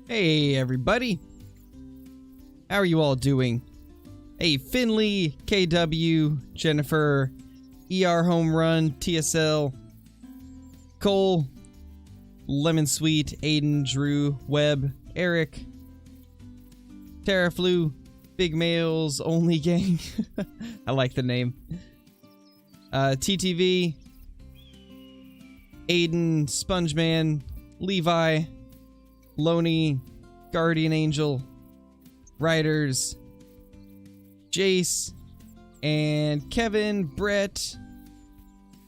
Hey everybody, how are you all doing? Hey Finley, KW, Jennifer, ER Home Run, TSL, Cole, Lemon Sweet, Aiden, Drew, Webb, Eric, Terraflu, Big Males Only Gang. I like the name. TTV, Aiden, Spongeman, Levi, Loney, Guardian Angel, Riders, Jace, and Kevin, Brett.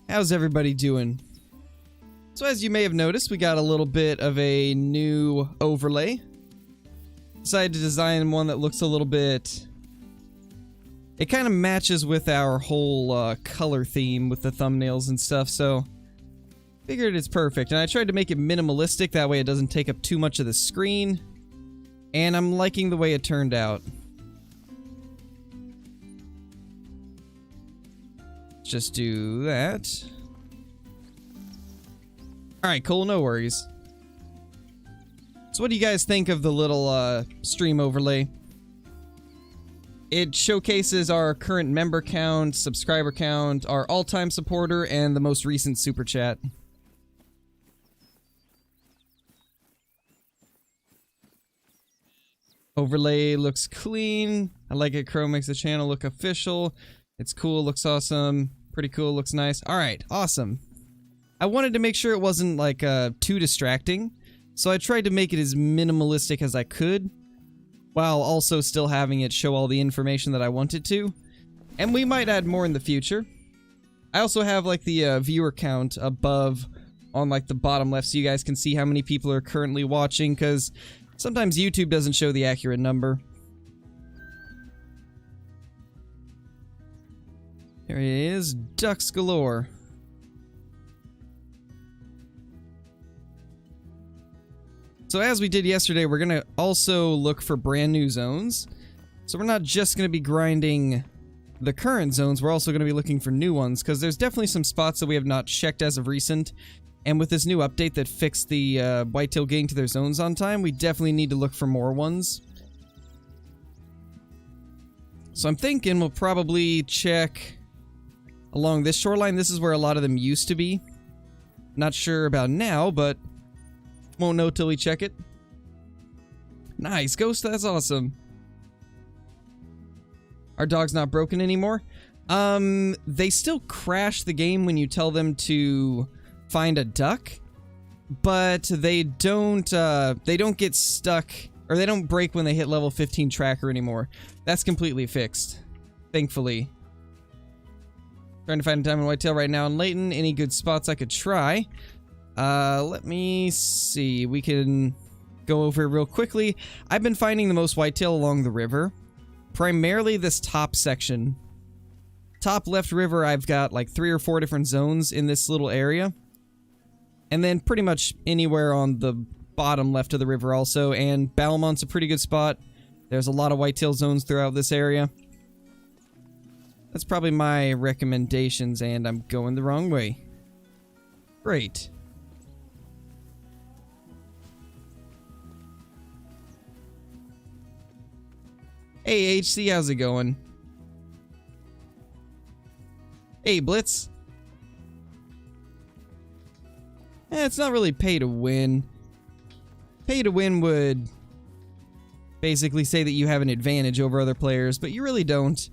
How's everybody doing? So as you may have noticed, we got a little bit of a new overlay. Decided to design one that looks a little bit... It kind of matches with our whole color theme with the thumbnails and stuff, so... Figured it's perfect, and I tried to make it minimalistic, that way it doesn't take up too much of the screen. And I'm liking the way it turned out. Just do that. Alright, cool, no worries. So what do you guys think of the little stream overlay? It showcases our current member count, subscriber count, our all-time supporter, and the most recent super chat. Overlay looks clean. I like it. Chrome makes the channel look official. It's cool, looks awesome. Pretty cool, looks nice. Alright, awesome. I wanted to make sure it wasn't like too distracting, so I tried to make it as minimalistic as I could, while also still having it show all the information that I wanted to. And we might add more in the future. I also have like the viewer count above on like the bottom left so you guys can see how many people are currently watching, because sometimes YouTube doesn't show the accurate number. There he is, ducks galore. So as we did yesterday, we're gonna also look for brand new zones. So we're not just gonna be grinding the current zones, we're also gonna be looking for new ones, because there's definitely some spots that we have not checked as of recent. And with this new update that fixed the Whitetail getting to their zones on time, we definitely need to look for more ones. So I'm thinking we'll probably check along this shoreline. This is where a lot of them used to be. Not sure about now, but won't know till we check it. Nice, Ghost, that's awesome. Our dog's not broken anymore. They still crash the game when you tell them to find a duck, but they don't get stuck, or they don't break when they hit level 15 tracker anymore. That's completely fixed, thankfully. Trying to find a diamond whitetail right now in Layton. Any good spots I could try? Let me see. We can go over it real quickly. I've been finding the most whitetail along the river, primarily this top section. Top left river, I've got like 3 or 4 different zones in this little area. And then pretty much anywhere on the bottom left of the river also, and Balmont's a pretty good spot. There's a lot of whitetail zones throughout this area. That's probably my recommendations, and I'm going the wrong way. Great. Hey HC, how's it going? Hey Blitz. It's not really pay to win. Pay to win would basically say that you have an advantage over other players, but you really don't.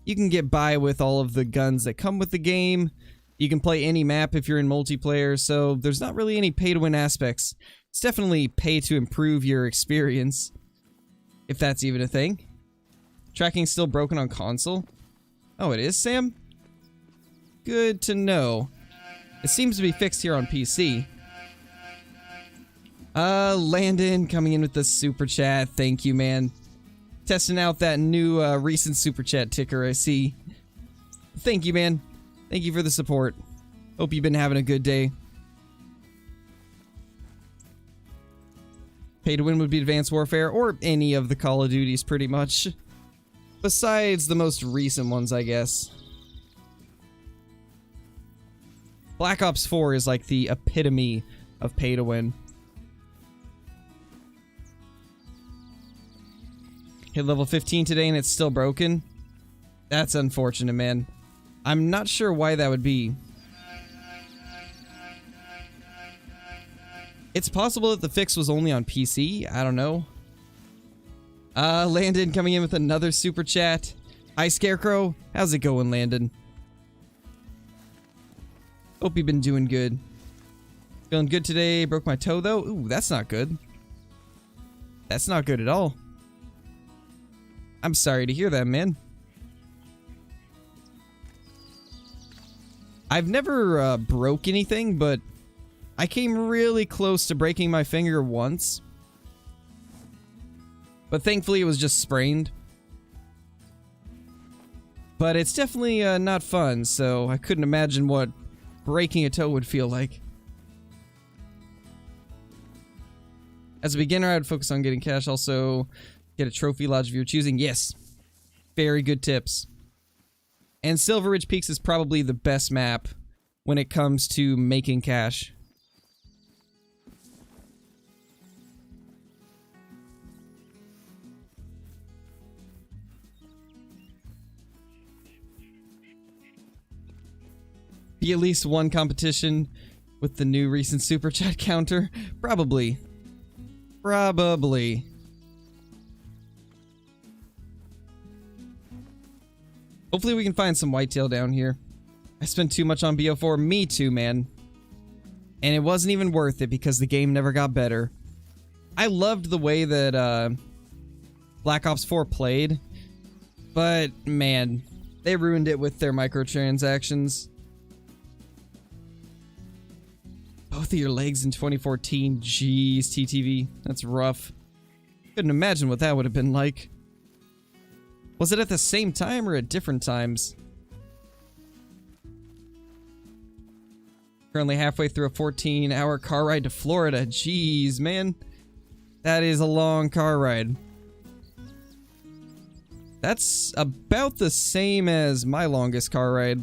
You can get by with all of the guns that come with the game. You can play any map if you're in multiplayer, so there's not really any pay to win aspects. It's definitely pay to improve your experience, if that's even a thing. Tracking's still broken on console? Oh, it is, Sam? Good to know. It seems to be fixed here on PC. Landon coming in with the super chat. Thank you, man. Testing out that new recent super chat ticker I see. Thank you, man. Thank you for the support. Hope you've been having a good day. Pay to win would be Advanced Warfare or any of the Call of Duties pretty much. Besides the most recent ones, I guess. Black Ops 4 is like the epitome of pay to win. Hit level 15 today and it's still broken. That's unfortunate, man. I'm not sure why that would be. It's possible that the fix was only on PC. I don't know. Landon coming in with another super chat. Hi, Scarecrow. How's it going, Landon? Hope you've been doing good. Feeling good today. Broke my toe, though. Ooh, that's not good. That's not good at all. I'm sorry to hear that, man. I've never broke anything, but I came really close to breaking my finger once. But thankfully it was just sprained. But it's definitely not fun, so I couldn't imagine what breaking a toe would feel like. As a beginner, I'd focus on getting cash, also get a trophy lodge of your choosing. Yes, very good tips. And Silver Ridge Peaks is probably the best map when it comes to making cash. Be at least one competition with the new recent super chat counter? Probably. Probably. Hopefully we can find some whitetail down here. I spent too much on BO4. Me too, man. And it wasn't even worth it because the game never got better. I loved the way that Black Ops 4 played. But, man, they ruined it with their microtransactions. Both of your legs in 2014. Jeez, TTV. That's rough. Couldn't imagine what that would have been like. Was it at the same time or at different times? Currently halfway through a 14-hour car ride to Florida. Jeez, man. That is a long car ride. That's about the same as my longest car ride.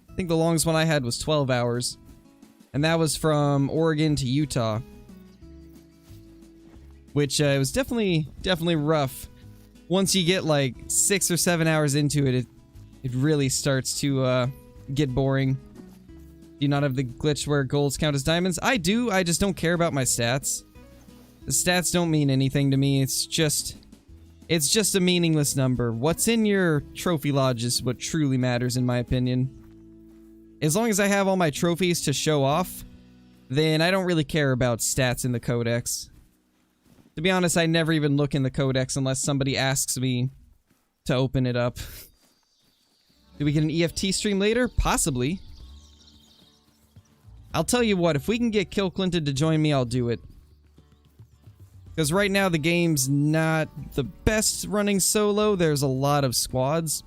I think the longest one I had was 12 hours. And that was from Oregon to Utah. Which it was definitely rough. Once you get like 6 or 7 hours into it, it really starts to get boring. Do you not have the glitch where golds count as diamonds? I do, I just don't care about my stats. The stats don't mean anything to me. It's just a meaningless number. What's in your trophy lodge is what truly matters, in my opinion. As long as I have all my trophies to show off, then I don't really care about stats in the codex. To be honest, I never even look in the codex unless somebody asks me to open it up. Do we get an EFT stream later? Possibly. I'll tell you what, if we can get Kill Clinton to join me, I'll do it. Because right now the game's not the best running solo. There's a lot of squads.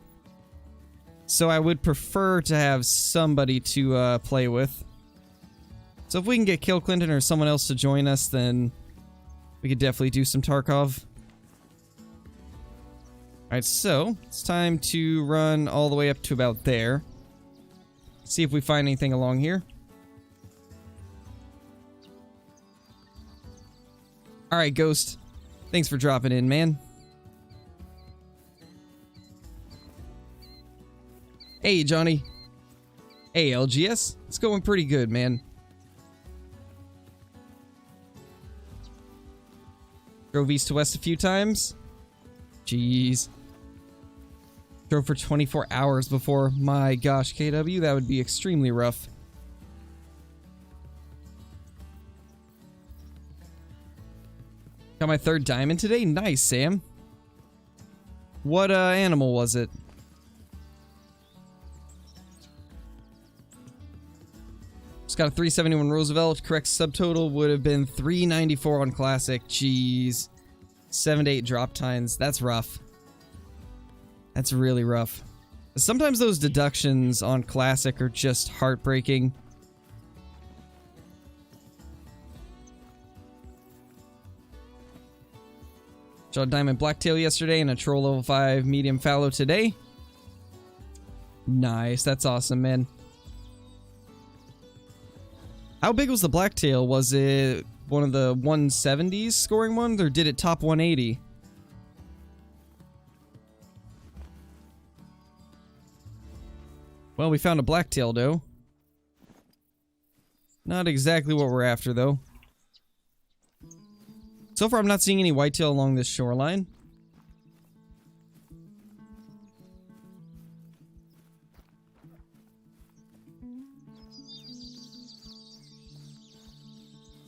So I would prefer to have somebody to play with. So if we can get Kill Clinton or someone else to join us, then we could definitely do some Tarkov. Alright, so it's time to run all the way up to about there. See if we find anything along here. Alright, Ghost. Thanks for dropping in, man. Hey, Johnny. Hey, LGS. It's going pretty good, man. Drove east to west a few times. Jeez. Drove for 24 hours before. My gosh, KW, that would be extremely rough. Got my 3rd diamond today? Nice, Sam. What animal was it? Just got a 371 Roosevelt. Correct subtotal would have been 394 on Classic. Jeez. 7 to 8 drop times. That's rough. That's really rough. Sometimes those deductions on Classic are just heartbreaking. Shot Diamond Blacktail yesterday and a Troll level 5 medium fallow today. Nice. That's awesome, man. How big was the Blacktail? Was it one of the 170s scoring ones, or did it top 180? Well, we found a blacktail doe. Not exactly what we're after, though. So far, I'm not seeing any whitetail along this shoreline.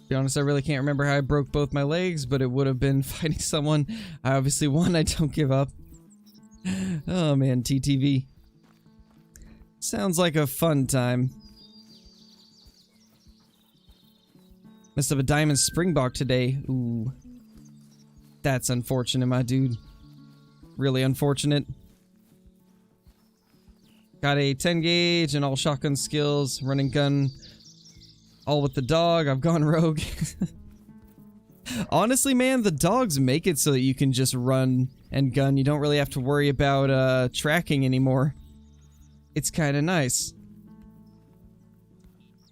To be honest, I really can't remember how I broke both my legs, but it would have been fighting someone. I obviously won. I don't give up. Oh man, TTV. Sounds like a fun time. Must have a diamond springbok today. Ooh. That's unfortunate, my dude. Really unfortunate. Got a 10 gauge and all shotgun skills, running gun, all with the dog. I've gone rogue. Honestly, man, the dogs make it so that you can just run and gun. You don't really have to worry about tracking anymore. It's kind of nice.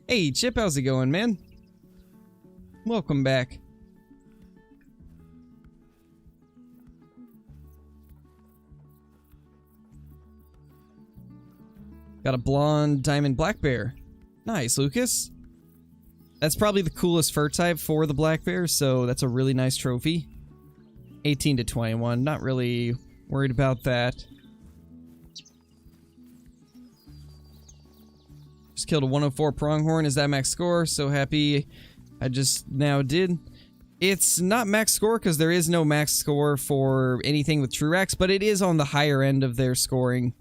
Hey, Chip, how's it going, man? Welcome back. Got a blonde diamond black bear. Nice, Lucas. That's probably the coolest fur type for the black bear, so that's a really nice trophy. 18 to 21, not really worried about that. Just killed a 104 pronghorn. Is that max score? So happy I just now did. It's not max score because there is no max score for anything with true racks, but it is on the higher end of their scoring.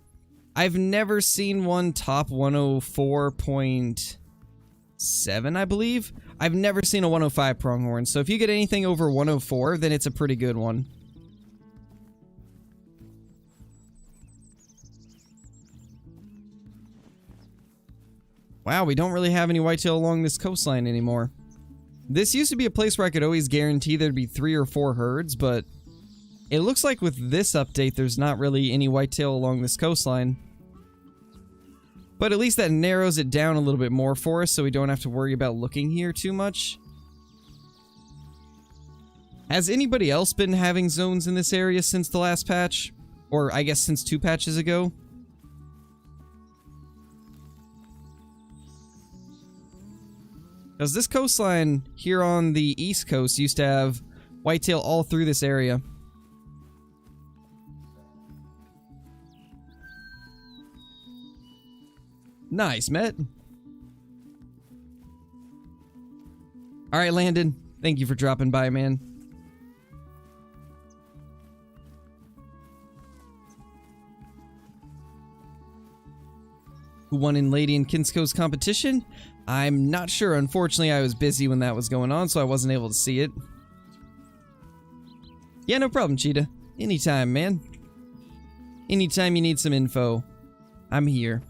I've never seen one top 104.7, I believe. I've never seen a 105 pronghorn, so if you get anything over 104, then it's a pretty good one. Wow, we don't really have any whitetail along this coastline anymore. This used to be a place where I could always guarantee there'd be 3 or 4 herds, but it looks like with this update, there's not really any whitetail along this coastline. But at least that narrows it down a little bit more for us, so we don't have to worry about looking here too much. Has anybody else been having zones in this area since the last patch? Or I guess since 2 patches ago? Because this coastline here on the east coast used to have whitetail all through this area. Nice, Met. Alright, Landon. Thank you for dropping by, man. Who won in Lady and Kinsko's competition? I'm not sure. Unfortunately, I was busy when that was going on, so I wasn't able to see it. Yeah, no problem, Cheetah. Anytime, man. Anytime you need some info, I'm here.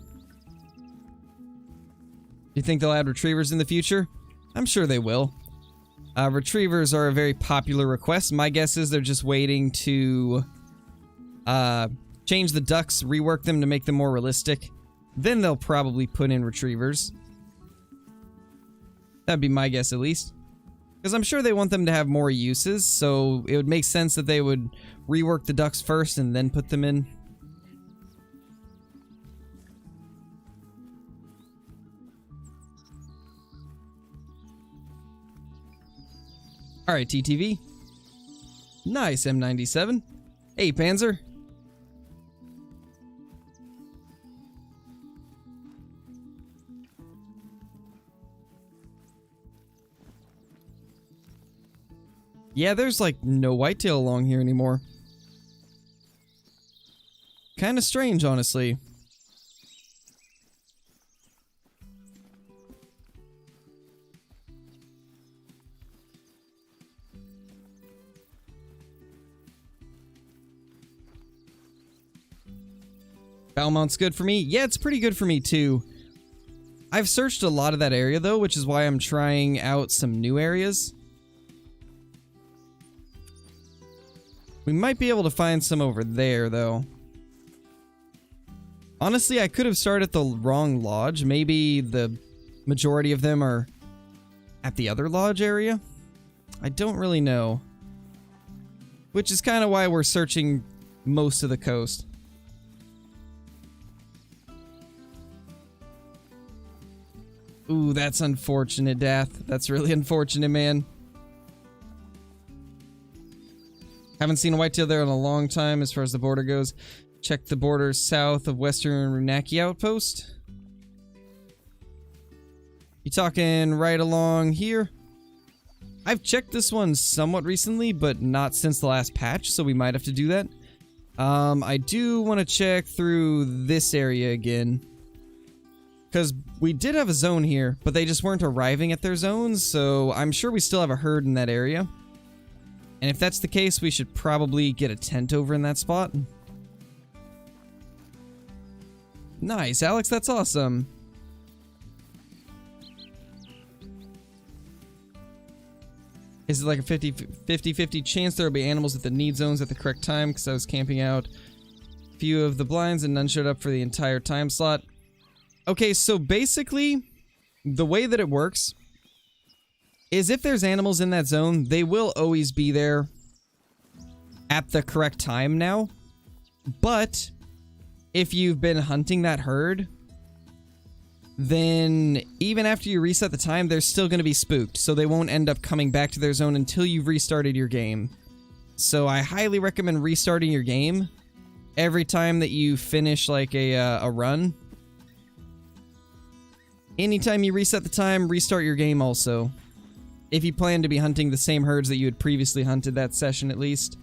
You think they'll add retrievers in the future? I'm sure they will. Retrievers are a very popular request. My guess is they're just waiting to change the ducks, rework them to make them more realistic. Then they'll probably put in retrievers. That'd be my guess, at least. Because I'm sure they want them to have more uses, so it would make sense that they would rework the ducks first and then put them in. Alright, TTV. Nice, M97. Hey, Panzer. Yeah, there's like no whitetail along here anymore. Kinda strange, honestly. Valmont's good for me? Yeah, it's pretty good for me too. I've searched a lot of that area though, which is why I'm trying out some new areas. We might be able to find some over there, though. Honestly, I could have started at the wrong lodge. Maybe the majority of them are at the other lodge area? I don't really know. Which is kind of why we're searching most of the coast. Ooh, that's unfortunate, Dath. That's really unfortunate, man. Haven't seen a whitetail there in a long time as far as the border goes. Check the border south of Western Runaki Outpost. You talking right along here? I've checked this one somewhat recently, but not since the last patch, so we might have to do that. I do want to check through this area again. Because we did have a zone here, but they just weren't arriving at their zones, so I'm sure we still have a herd in that area. And if that's the case, we should probably get a tent over in that spot. Nice, Alex, that's awesome. Is it like a 50-50 chance there will be animals at the need zones at the correct time? Because I was camping out a few of the blinds and none showed up for the entire time slot. Okay, so basically, the way that it works is if there's animals in that zone, they will always be there at the correct time now. But if you've been hunting that herd, then even after you reset the time, they're still going to be spooked, so they won't end up coming back to their zone until you've restarted your game. So I highly recommend restarting your game every time that you finish like a run. Anytime you reset the time, restart your game also. If you plan to be hunting the same herds that you had previously hunted that session at least.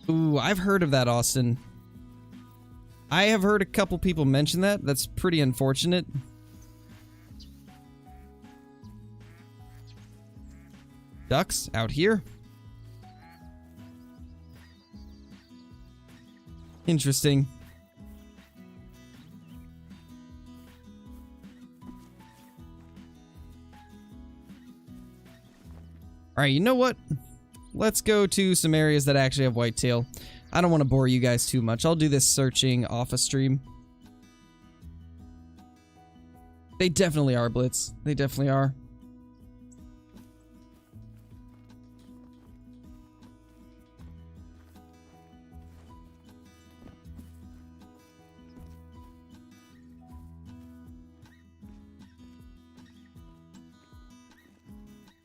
Ooh, I've heard of that, Austin. I have heard a couple people mention that. That's pretty unfortunate. Ducks out here. Interesting. Alright, you know what? Let's go to some areas that actually have whitetail. I don't want to bore you guys too much. I'll do this searching off a stream. They definitely are, Blitz. They definitely are.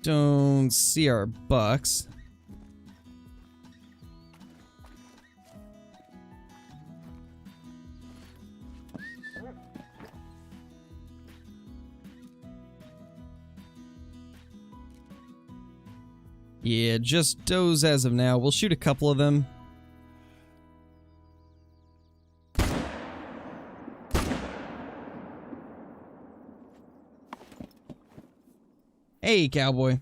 Don't see our bucks. Yeah, just does as of now. We'll shoot a couple of them. Hey, cowboy.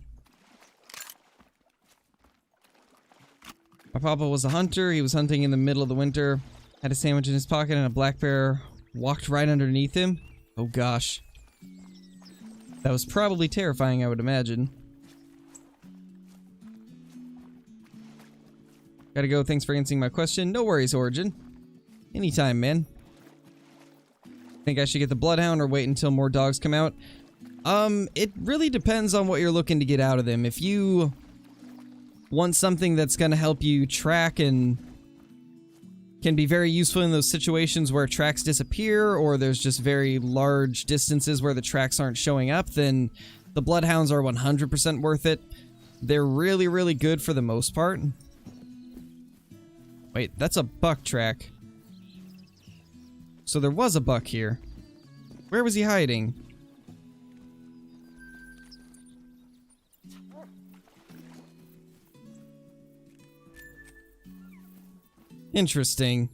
My papa was a hunter. He was hunting in the middle of the winter. Had a sandwich in his pocket and a black bear walked right underneath him. Oh gosh. That was probably terrifying, I would imagine. Gotta go. Thanks for answering my question. No worries, Origin. Anytime, man. Think I should get the bloodhound or wait until more dogs come out? It really depends on what you're looking to get out of them. If you want something that's gonna help you track and can be very useful in those situations where tracks disappear or there's just very large distances where the tracks aren't showing up, then the bloodhounds are 100% worth it. They're really, really good for the most part. Wait, that's a buck track. So there was a buck here. Where was he hiding? Interesting.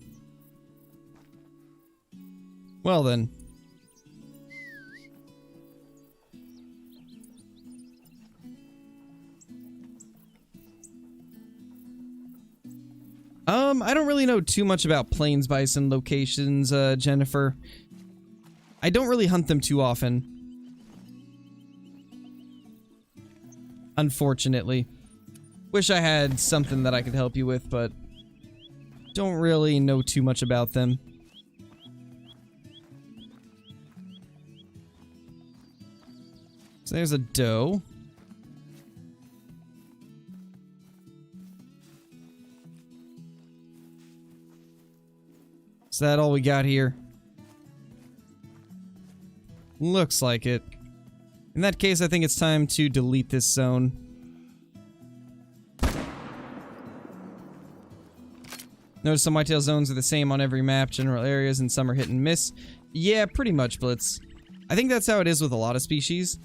Well then. I don't really know too much about plains bison locations, Jennifer. I don't really hunt them too often. Unfortunately. Wish I had something that I could help you with, but don't really know too much about them. So there's a doe. So that all we got here? Looks like it. In that case, I think it's time to delete this zone. Notice some whitetail zones are the same on every map, general areas, and some are hit and miss. Yeah, pretty much, Blitz. I think that's how it is with a lot of species.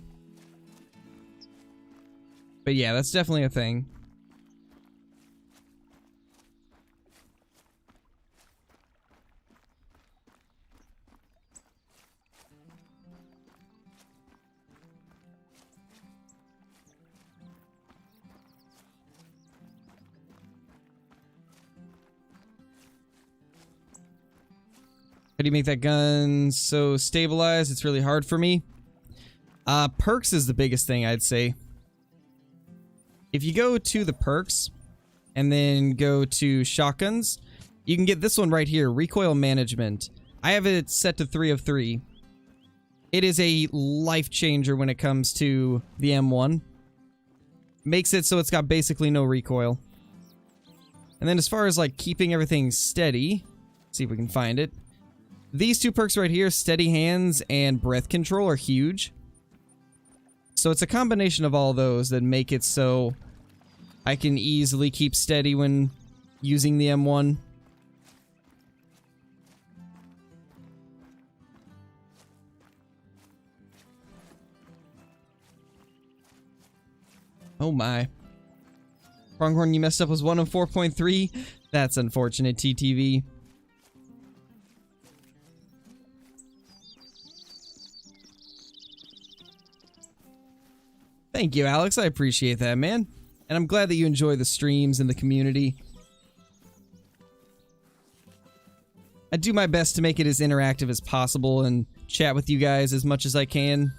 But yeah, that's definitely a thing. How do you make that gun so stabilized? It's really hard for me. Perks is the biggest thing, I'd say. If you go to the perks and then go to shotguns, you can get this one right here, recoil management. I have it set to 3 of 3. It is a life changer when it comes to the M1. Makes it so it's got basically no recoil. And then as far as like keeping everything steady, see if we can find it. These two perks right here, steady hands and breath control, are huge. So it's a combination of all those that make it so I can easily keep steady when using the M1. Oh my. Pronghorn you messed up was 1 of 4.3. That's unfortunate, TTV. Thank you, Alex. I appreciate that, man. And I'm glad that you enjoy the streams and the community. I do my best to make it as interactive as possible and chat with you guys as much as I can.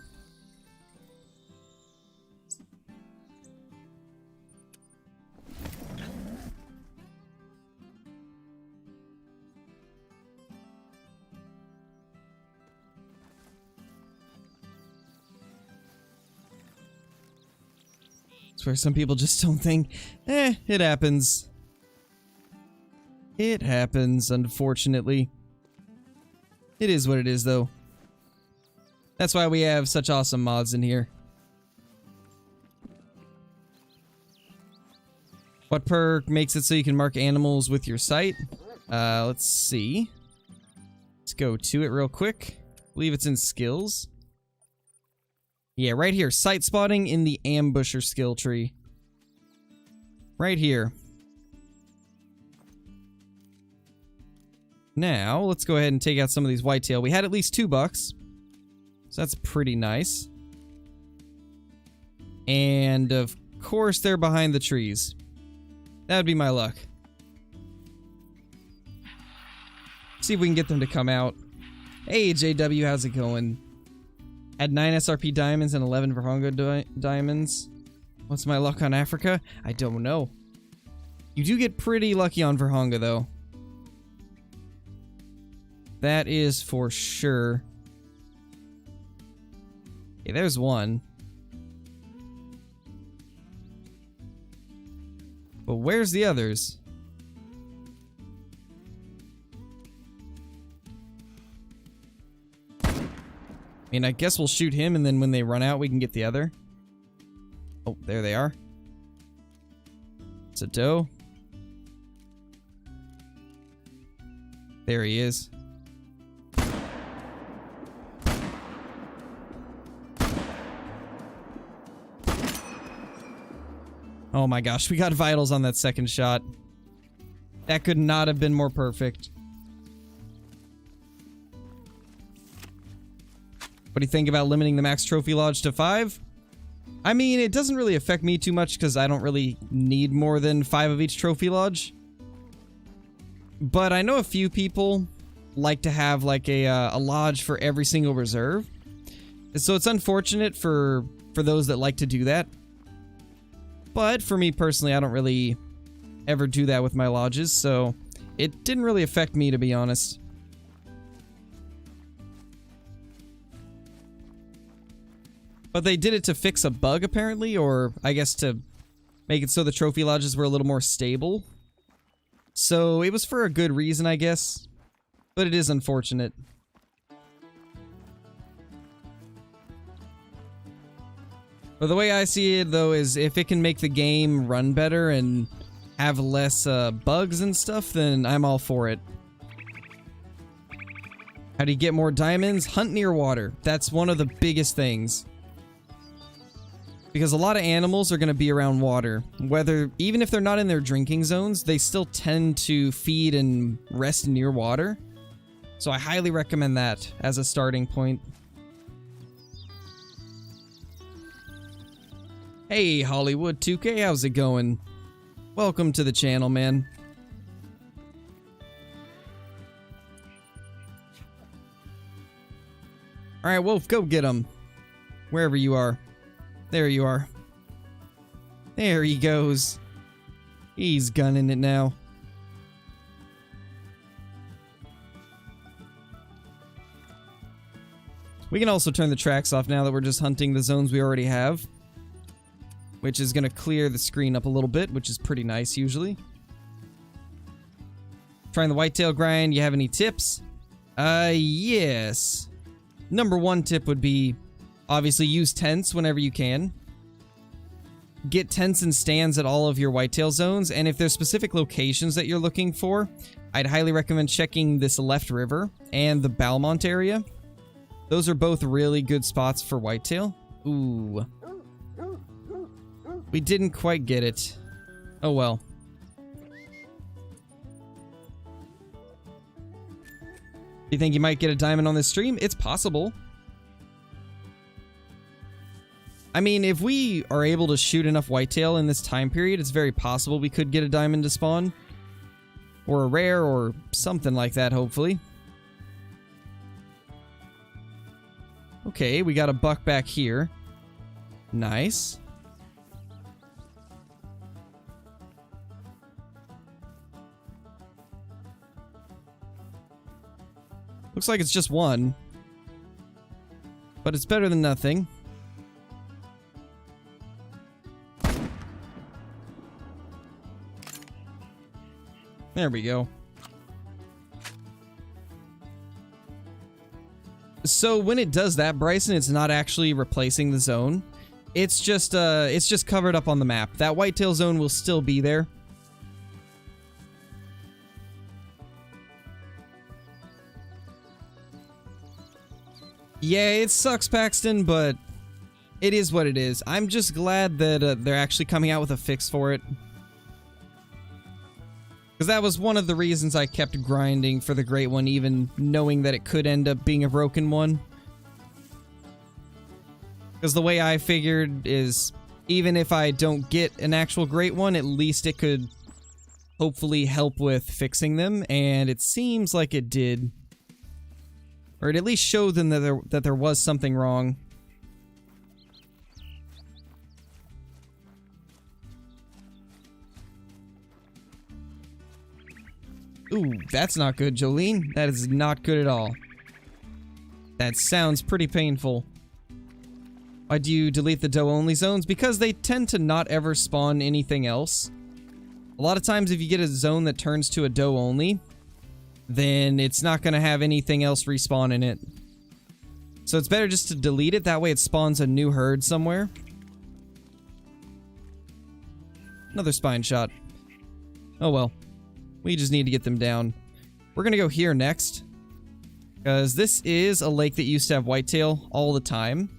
It's where some people just don't think, it happens. It happens, unfortunately. It is what it is, though. That's why we have such awesome mods in here. What perk makes it so you can mark animals with your sight? Let's see. Let's go to it real quick. I believe it's in skills. Yeah, right here. Sight spotting in the ambusher skill tree. Right here. Now, let's go ahead and take out some of these whitetail. We had at least $2. So that's pretty nice. And of course, they're behind the trees. That would be my luck. See if we can get them to come out. Hey, JW, how's it going? Had 9 SRP diamonds and 11 Verhongo diamonds. What's my luck on Africa? I don't know. You do get pretty lucky on Verhongo, though. That is for sure. Okay, there's one. But where's the others? I mean, I guess we'll shoot him, and then when they run out, we can get the other. Oh, there they are. It's a doe. There he is. Oh my gosh, we got vitals on that second shot. That could not have been more perfect. What do you think about limiting the max trophy lodge to 5? I mean, it doesn't really affect me too much because I don't really need more than 5 of each trophy lodge. But I know a few people like to have like a lodge for every single reserve. So it's unfortunate for those that like to do that. But for me personally, I don't really ever do that with my lodges, so it didn't really affect me, to be honest. But they did it to fix a bug, apparently, or I guess to make it so the trophy lodges were a little more stable. So it was for a good reason, I guess. but it is unfortunate. But the way I see it, though, is if it can make the game run better and have less bugs and stuff, then I'm all for it. How do you get more diamonds? Hunt near water. That's one of the biggest things. Because a lot of animals are going to be around water. Even if they're not in their drinking zones, they still tend to feed and rest near water. So I highly recommend that as a starting point. Hey, Hollywood 2K, how's it going? Welcome to the channel, man. Alright, Wolf, go get him. Wherever you are. There you are. There he goes. He's gunning it now. We can also turn the tracks off now that we're just hunting the zones we already have. Which is going to clear the screen up a little bit, which is pretty nice usually. Trying the whitetail grind, you have any tips? Yes. Number one tip would be, obviously, use tents whenever you can. Get tents and stands at all of your whitetail zones, and if there's specific locations that you're looking for, I'd highly recommend checking this left river and the Balmont area. Those are both really good spots for whitetail. Ooh. We didn't quite get it. Oh well. Do you think you might get a diamond on this stream? It's possible. I mean, if we are able to shoot enough whitetail in this time period, it's very possible we could get a diamond to spawn. Or a rare, or something like that, hopefully. Okay, we got a buck back here. Nice. Looks like it's just one. But it's better than nothing. There we go. So when it does that, Bryson, it's not actually replacing the zone. It's just covered up on the map. That whitetail zone will still be there. Yeah, it sucks, Paxton, but it is what it is. I'm just glad that they're actually coming out with a fix for it. Because that was one of the reasons I kept grinding for the Great One, even knowing that it could end up being a broken one. Because the way I figured is, even if I don't get an actual Great One, at least it could hopefully help with fixing them, and it seems like it did. Or it at least showed them that there was something wrong. Ooh, that's not good, Jolene. That is not good at all. That sounds pretty painful. Why do you delete the doe-only zones? Because they tend to not ever spawn anything else. A lot of times if you get a zone that turns to a doe-only, then it's not going to have anything else respawn in it. So it's better just to delete it, that way it spawns a new herd somewhere. Another spine shot. Oh well. We just need to get them down. We're going to go here next. Because this is a lake that used to have whitetail all the time.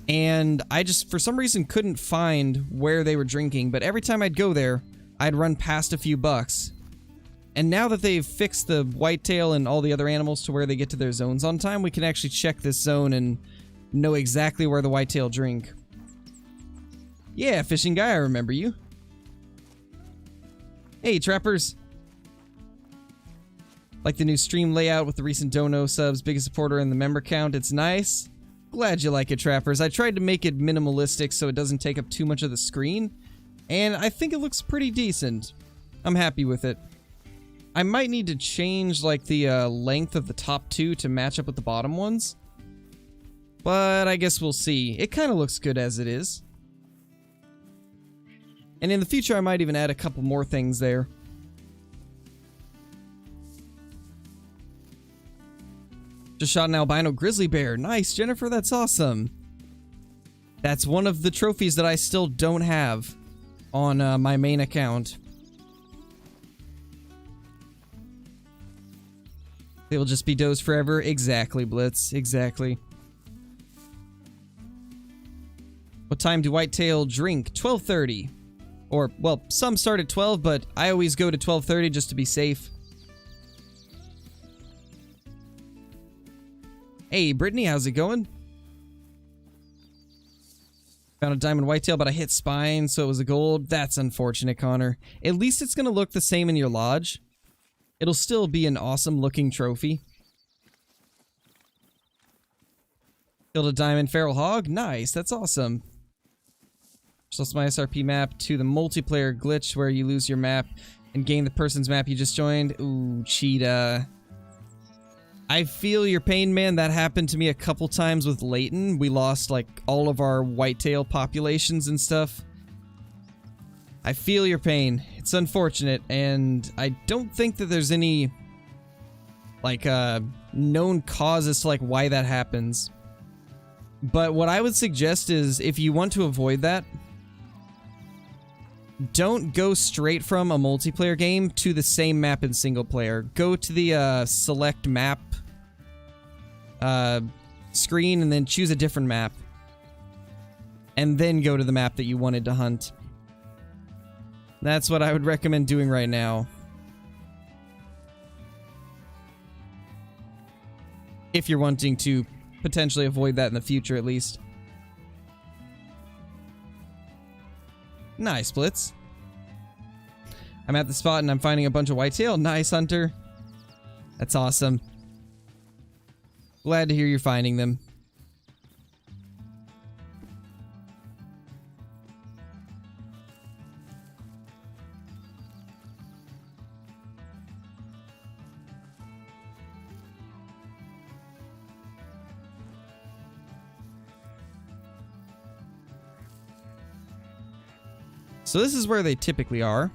And I just, for some reason, couldn't find where they were drinking. But every time I'd go there, I'd run past a few bucks. And now that they've fixed the whitetail and all the other animals to where they get to their zones on time, we can actually check this zone and know exactly where the whitetail drink. Yeah, fishing guy, I remember you. Hey, trappers. Like the new stream layout with the recent dono subs, biggest supporter in the member count. It's nice. Glad you like it, trappers. I tried to make it minimalistic so it doesn't take up too much of the screen, and I think it looks pretty decent. I'm happy with it. I might need to change, like, the length of the top two to match up with the bottom ones. But I guess we'll see. It kind of looks good as it is. And in the future, I might even add a couple more things there. Just shot an albino grizzly bear. Nice, Jennifer, that's awesome. That's one of the trophies that I still don't have on my main account. They will just be does forever. Exactly, Blitz. Exactly. What time do Whitetail drink? 12:30. Or, well, some start at 12, but I always go to 12:30 just to be safe. Hey, Brittany, how's it going? Found a diamond whitetail, but I hit spine, so it was a gold. That's unfortunate, Connor. At least it's going to look the same in your lodge. It'll still be an awesome-looking trophy. Killed a diamond feral hog. Nice, that's awesome. Just my SRP map to the multiplayer glitch where you lose your map and gain the person's map you just joined. Ooh, cheetah. I feel your pain, man. That happened to me a couple times with Layton. We lost, like, all of our whitetail populations and stuff. I feel your pain. It's unfortunate, and I don't think that there's any, like, known cause as to, like, why that happens. But what I would suggest is, if you want to avoid that, don't go straight from a multiplayer game to the same map in single player. Go to the select map screen and then choose a different map. And then go to the map that you wanted to hunt. That's what I would recommend doing right now. If you're wanting to potentially avoid that in the future, at least. Nice, Blitz. I'm at the spot and I'm finding a bunch of whitetail. Nice, Hunter. That's awesome. Glad to hear you're finding them. So this is where they typically are.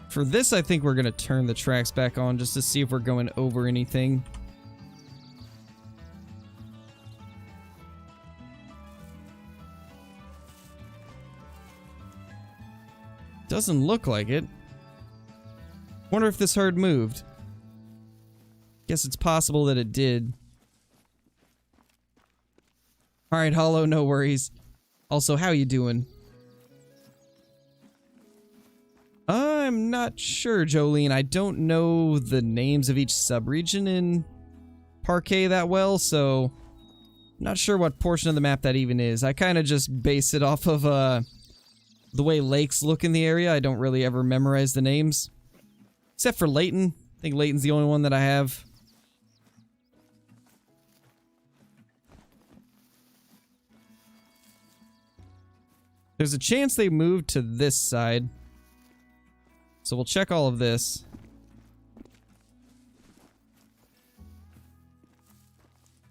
For this, I think we're going to turn the tracks back on just to see if we're going over anything. Doesn't look like it. Wonder if this herd moved. Guess it's possible that it did. Alright, Hollow, no worries. Also, how you doing? I'm not sure, Jolene. I don't know the names of each subregion in Parquet that well, so I'm not sure what portion of the map that even is. I kind of just base it off of the way lakes look in the area. I don't really ever memorize the names. Except for Layton. I think Layton's the only one that I have. There's a chance they moved to this side. So we'll check all of this.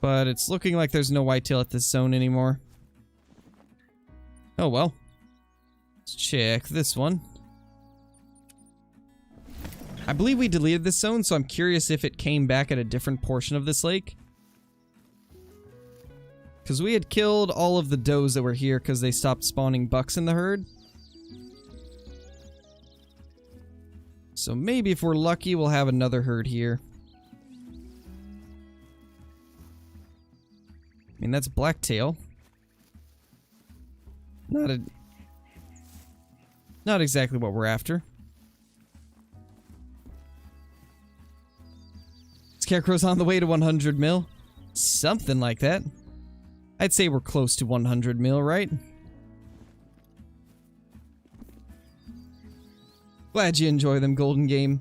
But it's looking like there's no whitetail at this zone anymore. Oh well. Let's check this one. I believe we deleted this zone, so I'm curious if it came back at a different portion of this lake. Because we had killed all of the does that were here because they stopped spawning bucks in the herd. So maybe if we're lucky, we'll have another herd here. I mean, that's blacktail. Not exactly what we're after. Scarecrow's on the way to 100 mil. Something like that. I'd say we're close to 100 mil, right? Glad you enjoy them, Golden Game.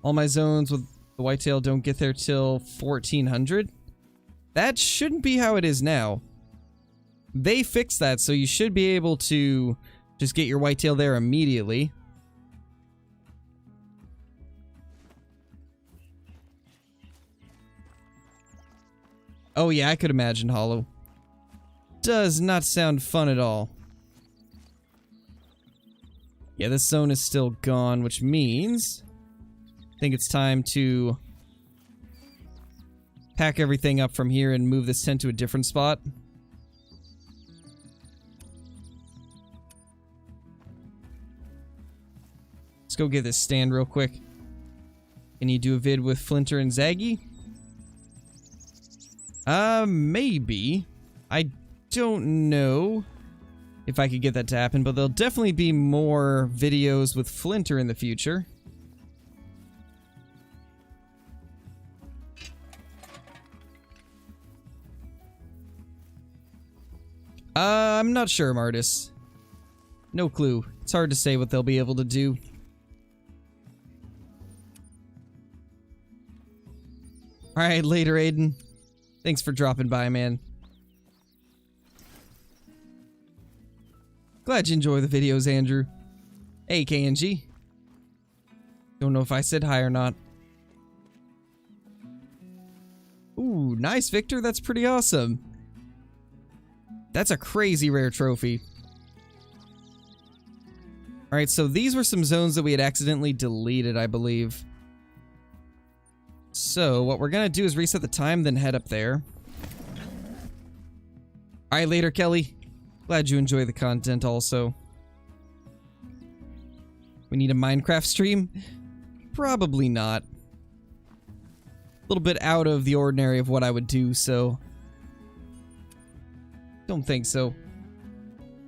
All my zones with the whitetail don't get there till 1400. That shouldn't be how it is now. They fixed that, so you should be able to just get your whitetail there immediately. Oh yeah, I could imagine, Hollow. Does not sound fun at all. Yeah, this zone is still gone, which means I think it's time to pack everything up from here and move this tent to a different spot. Let's go get this stand real quick. Can you do a vid with Flinter and Zaggy? Maybe. I don't know if I could get that to happen, but there'll definitely be more videos with Flinter in the future. I'm not sure, Martis. No clue. It's hard to say what they'll be able to do. Alright, later, Aiden. Thanks for dropping by, man. Glad you enjoy the videos, Andrew. Hey, KNG. Don't know if I said hi or not. Ooh, nice, Victor. That's pretty awesome. That's a crazy rare trophy. Alright, so these were some zones that we had accidentally deleted, I believe. So, what we're gonna do is reset the time, then head up there. Alright, later, Kelly. Glad you enjoy the content also. We need a Minecraft stream? Probably not. A little bit out of the ordinary of what I would do, so... Don't think so.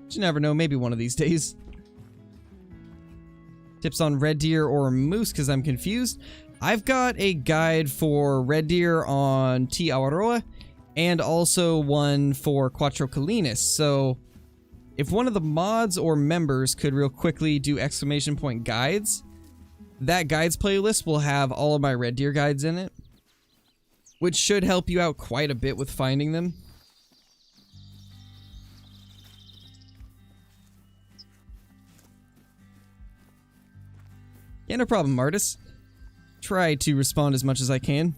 But you never know, maybe one of these days. Tips on red deer or moose, because I'm confused. I've got a guide for red deer on T. Awaroa, and also one for Quattro Colinas, so if one of the mods or members could real quickly do exclamation point guides, that guides playlist will have all of my red deer guides in it, which should help you out quite a bit with finding them. Yeah, no problem, Martis. Try to respond as much as I can.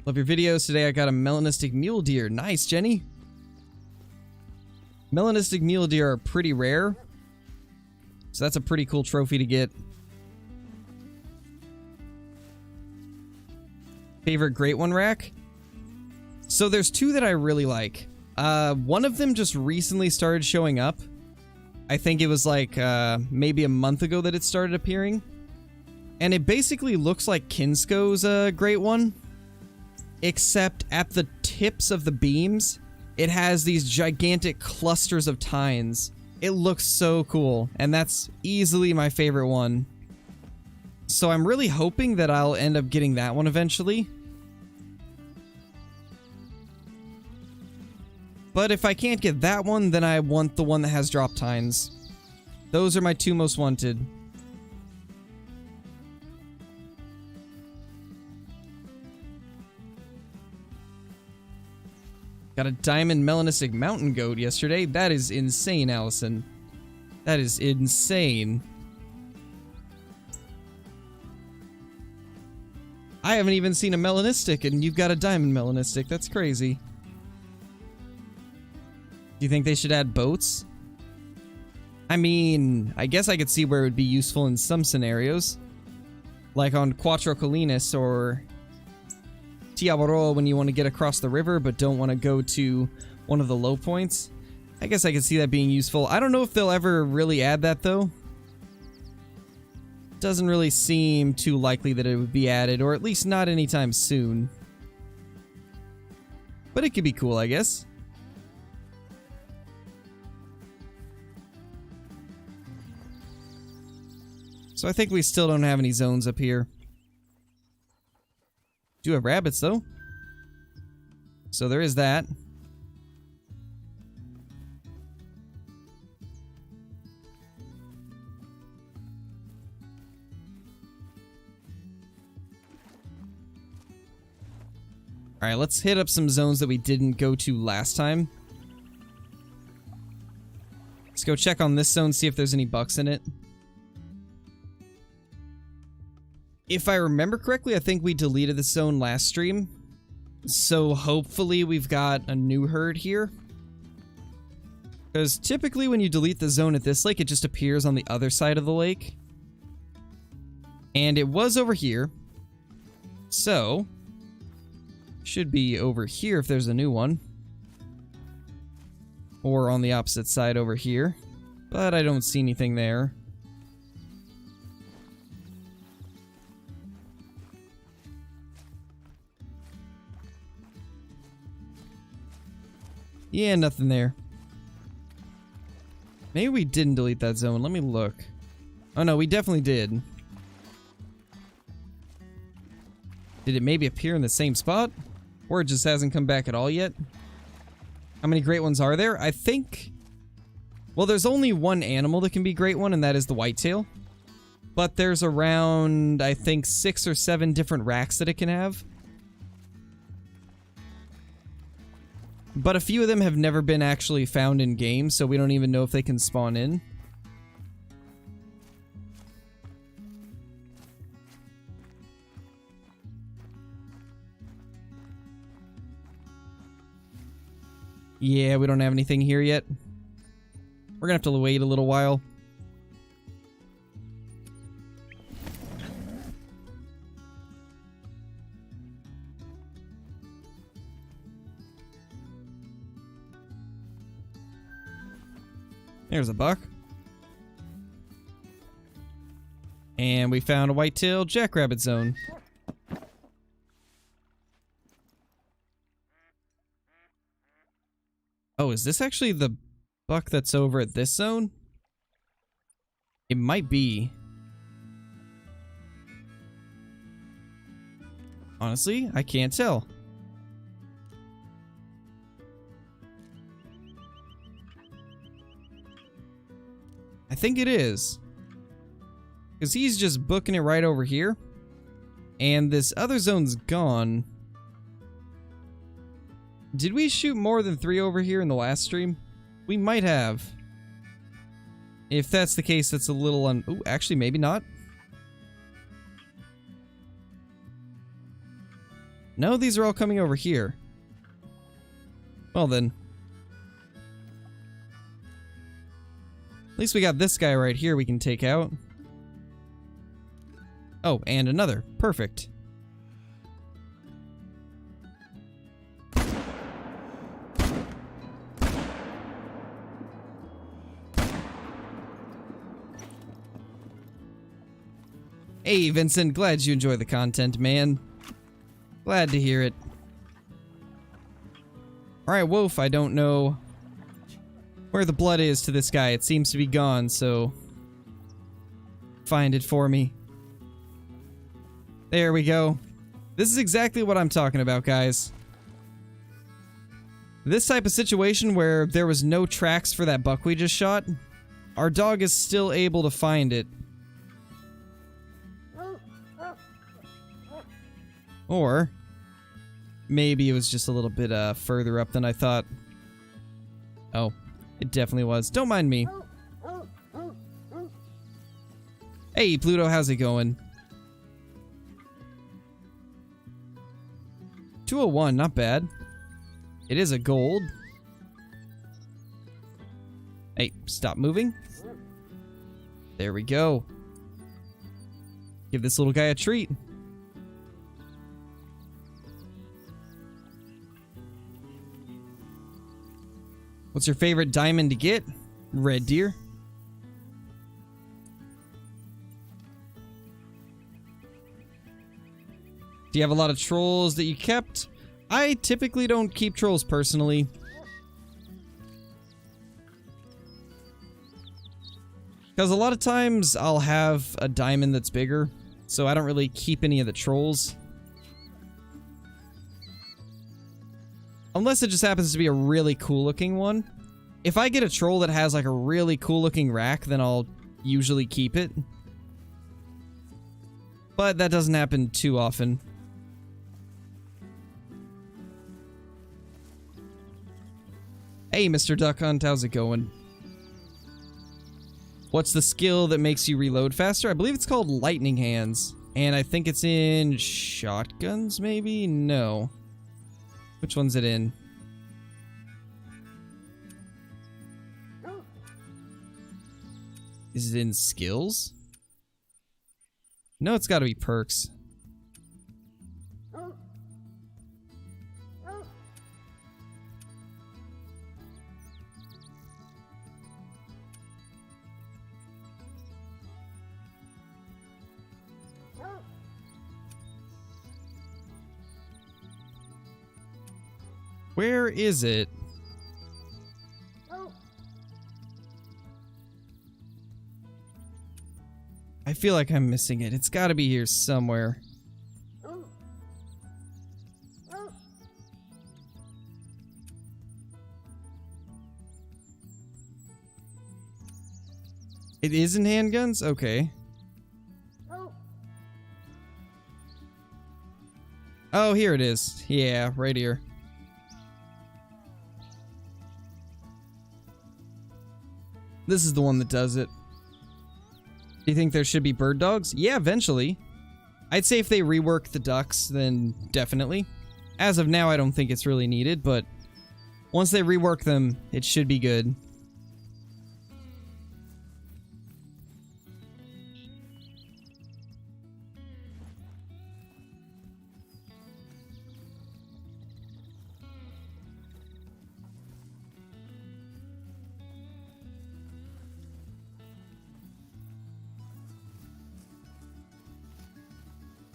Love your videos. Today I got a melanistic mule deer. Nice, Jenny. Melanistic mule deer are pretty rare, so that's a pretty cool trophy to get. Favorite Great One rack? So there's two that I really like. One of them just recently started showing up. I think it was like maybe a month ago that it started appearing. And it basically looks like Kinsko's Great One. Except at the tips of the beams, it has these gigantic clusters of tines. It looks so cool, and that's easily my favorite one. So I'm really hoping that I'll end up getting that one eventually. But if I can't get that one, then I want the one that has drop tines. Those are my two most wanted. Got a diamond melanistic mountain goat yesterday. That is insane, Allison. That is insane. I haven't even seen a melanistic, and you've got a diamond melanistic. That's crazy. Do you think they should add boats? I mean, I guess I could see where it would be useful in some scenarios. Like on Quattro Colinas or Tiawaroa when you want to get across the river but don't want to go to one of the low points. I guess I could see that being useful. I don't know if they'll ever really add that though. Doesn't really seem too likely that it would be added, or at least not anytime soon. But it could be cool, I guess. So I think we still don't have any zones up here. Do have rabbits though. So there is that. Alright, let's hit up some zones that we didn't go to last time. Let's go check on this zone, see if there's any bucks in it. If I remember correctly, I think we deleted the zone last stream. So hopefully we've got a new herd here. Because typically when you delete the zone at this lake, it just appears on the other side of the lake. And it was over here. So, should be over here if there's a new one. Or on the opposite side over here. But I don't see anything there. Yeah, nothing there. Maybe we didn't delete that zone. Let me look. Oh no, we definitely did. Did it maybe appear in the same spot? Or it just hasn't come back at all yet? How many great ones are there? I think... Well, there's only one animal that can be great one, and that is the whitetail. But there's around, I think, 6 or 7 different racks that it can have. But a few of them have never been actually found in game, so we don't even know if they can spawn in. Yeah, we don't have anything here yet. We're gonna have to wait a little while. There's a buck. And we found a whitetail jackrabbit zone. Oh, is this actually the buck that's over at this zone? It might be. Honestly, I can't tell. I think it is. Because he's just booking it right over here. And this other zone's gone. Did we shoot more than 3 over here in the last stream? We might have. If that's the case, that's a little ooh, actually, maybe not. No, these are all coming over here. Well then. At least we got this guy right here we can take out. Oh, and another. Perfect. Hey, Vincent. Glad you enjoy the content, man. Glad to hear it. Alright, Wolf, I don't know where the blood is to this guy. It seems to be gone, so find it for me. There we go. This is exactly what I'm talking about, guys. This type of situation where there was no tracks for that buck we just shot, our dog is still able to find it. Or maybe it was just a little bit further up than I thought. Oh, it definitely was. Don't mind me. Hey, Pluto, how's it going? 201, not bad. It is a gold. Hey, stop moving. There we go. Give this little guy a treat. What's your favorite diamond to get? Red deer. Do you have a lot of trolls that you kept? I typically don't keep trolls personally. Because a lot of times I'll have a diamond that's bigger, so I don't really keep any of the trolls. Unless it just happens to be a really cool looking one. If I get a troll that has like a really cool looking rack, then I'll usually keep it. But that doesn't happen too often. Hey, Mr. Duck Hunt, how's it going? What's the skill that makes you reload faster? I believe it's called Lightning Hands. And I think it's in shotguns, maybe? No. Which one's it in? Is it in skills? No, it's gotta be perks. Where is it? I feel like I'm missing it. It's gotta be here somewhere. It is in handguns? Okay. Oh, here it is. Yeah, right here. This is the one that does it. Do you think there should be bird dogs? Yeah, eventually. I'd say if they rework the ducks, then definitely. As of now, I don't think it's really needed, but once they rework them, it should be good.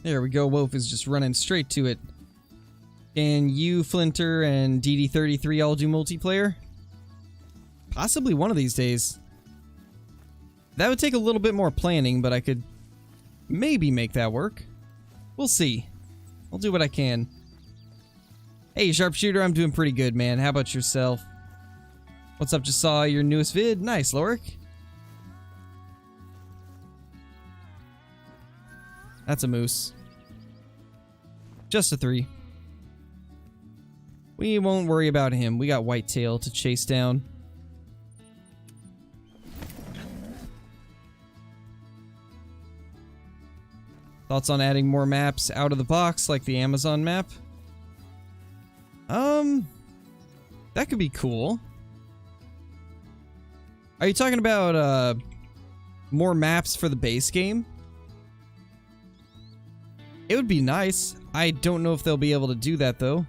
There we go, Wolf is just running straight to it. Can you, Flinter, and DD33 all do multiplayer? Possibly one of these days. That would take a little bit more planning, but I could maybe make that work. We'll see. I'll do what I can. Hey, Sharpshooter, I'm doing pretty good, man. How about yourself? What's up? Just saw your newest vid. Nice, Lorik. That's a moose. Just a 3. We won't worry about him. We got Whitetail to chase down. Thoughts on adding more maps out of the box like the Amazon map? That could be cool. Are you talking about more maps for the base game? It would be nice. I don't know if they'll be able to do that, though.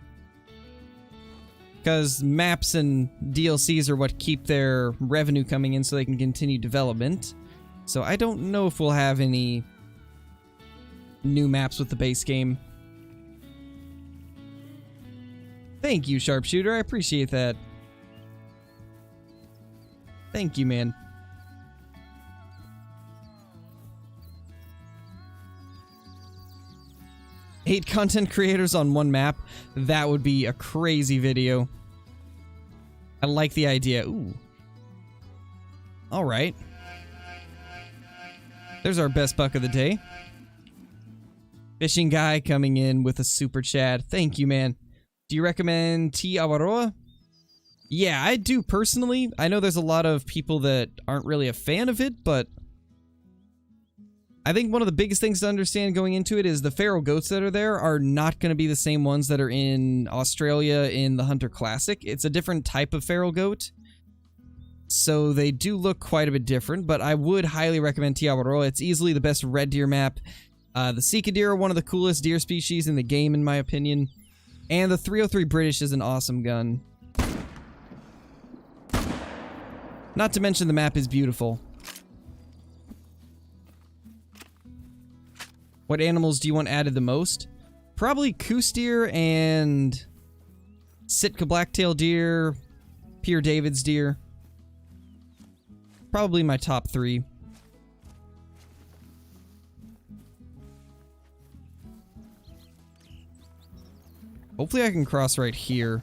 Because maps and DLCs are what keep their revenue coming in so they can continue development. So I don't know if we'll have any new maps with the base game. Thank you, Sharpshooter. I appreciate that. Thank you, man. 8 content creators on one map. That would be a crazy video. I like the idea. Ooh. Alright. There's our best buck of the day. Fishing guy coming in with a super chat. Thank you, man. Do you recommend T. Awaroa? Yeah, I do personally. I know there's a lot of people that aren't really a fan of it, but I think one of the biggest things to understand going into it is the feral goats that are there are not going to be the same ones that are in Australia in the Hunter Classic. It's a different type of feral goat. So they do look quite a bit different, but I would highly recommend Te Awaroa. It's easily the best red deer map. The Sika deer are one of the coolest deer species in the game, in my opinion. And the 303 British is an awesome gun. Not to mention the map is beautiful. What animals do you want added the most? Probably Coos deer and Sitka blacktail deer, Pierre David's deer. Probably my top 3. Hopefully I can cross right here.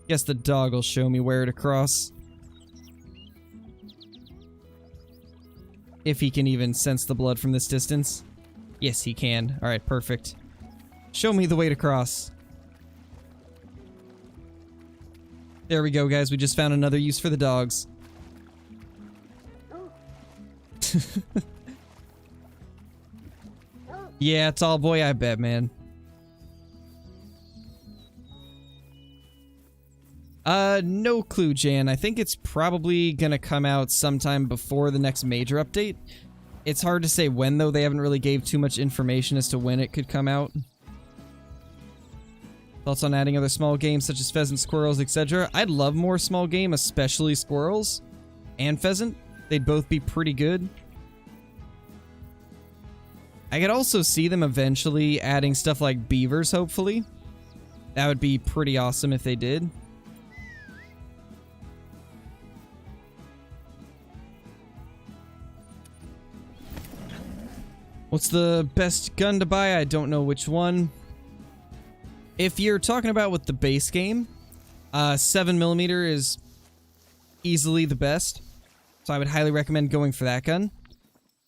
Guess the dog will show me where to cross. If he can even sense the blood from this distance. Yes, he can. Alright, perfect. Show me the way to cross. There we go, guys. We just found another use for the dogs. Yeah, tall boy, I bet, man. No clue, Jan. I think it's probably gonna come out sometime before the next major update. It's hard to say when, though. They haven't really gave too much information as to when it could come out. Thoughts on adding other small games such as pheasant, squirrels, etc.? I'd love more small game, especially squirrels and pheasant. They'd both be pretty good. I could also see them eventually adding stuff like beavers, hopefully. That would be pretty awesome if they did. What's the best gun to buy? I don't know which one. If you're talking about with the base game, 7mm is easily the best. So I would highly recommend going for that gun.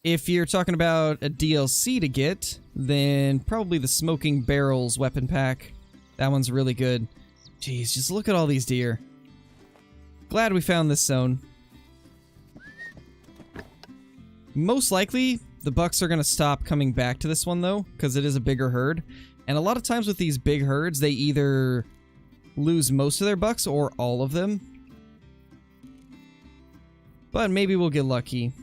If you're talking about a DLC to get, then probably the Smoking Barrels weapon pack. That one's really good. Jeez, just look at all these deer. Glad we found this zone. Most likely, the bucks are going to stop coming back to this one, though, because it is a bigger herd. And a lot of times with these big herds, they either lose most of their bucks or all of them. But maybe we'll get lucky.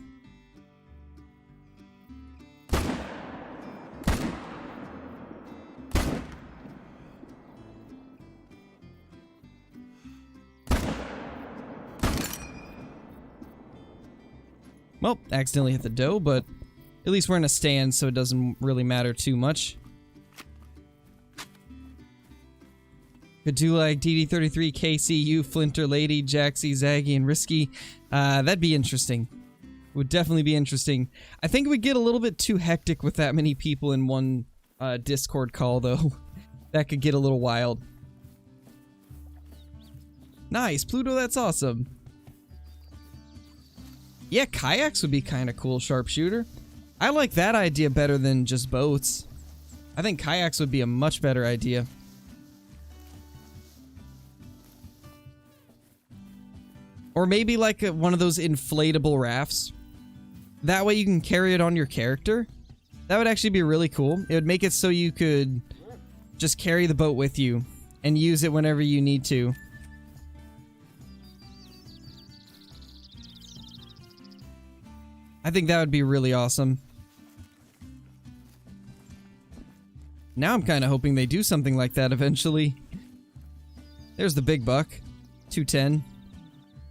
Well, accidentally hit the doe, but at least we're in a stand, so it doesn't really matter too much. Could do like DD33, KCU, Flinter, Lady, Jaxie, Zaggy, and Risky. That'd be interesting. Would definitely be interesting. I think we'd get a little bit too hectic with that many people in one Discord call, though. That could get a little wild. Nice, Pluto, that's awesome. Yeah, kayaks would be kind of cool, sharpshooter. I like that idea better than just boats. I think kayaks would be a much better idea. Or maybe like one of those inflatable rafts. That way you can carry it on your character. That would actually be really cool. It would make it so you could just carry the boat with you and use it whenever you need to. I think that would be really awesome. Now I'm kind of hoping they do something like that eventually. There's the big buck. 210.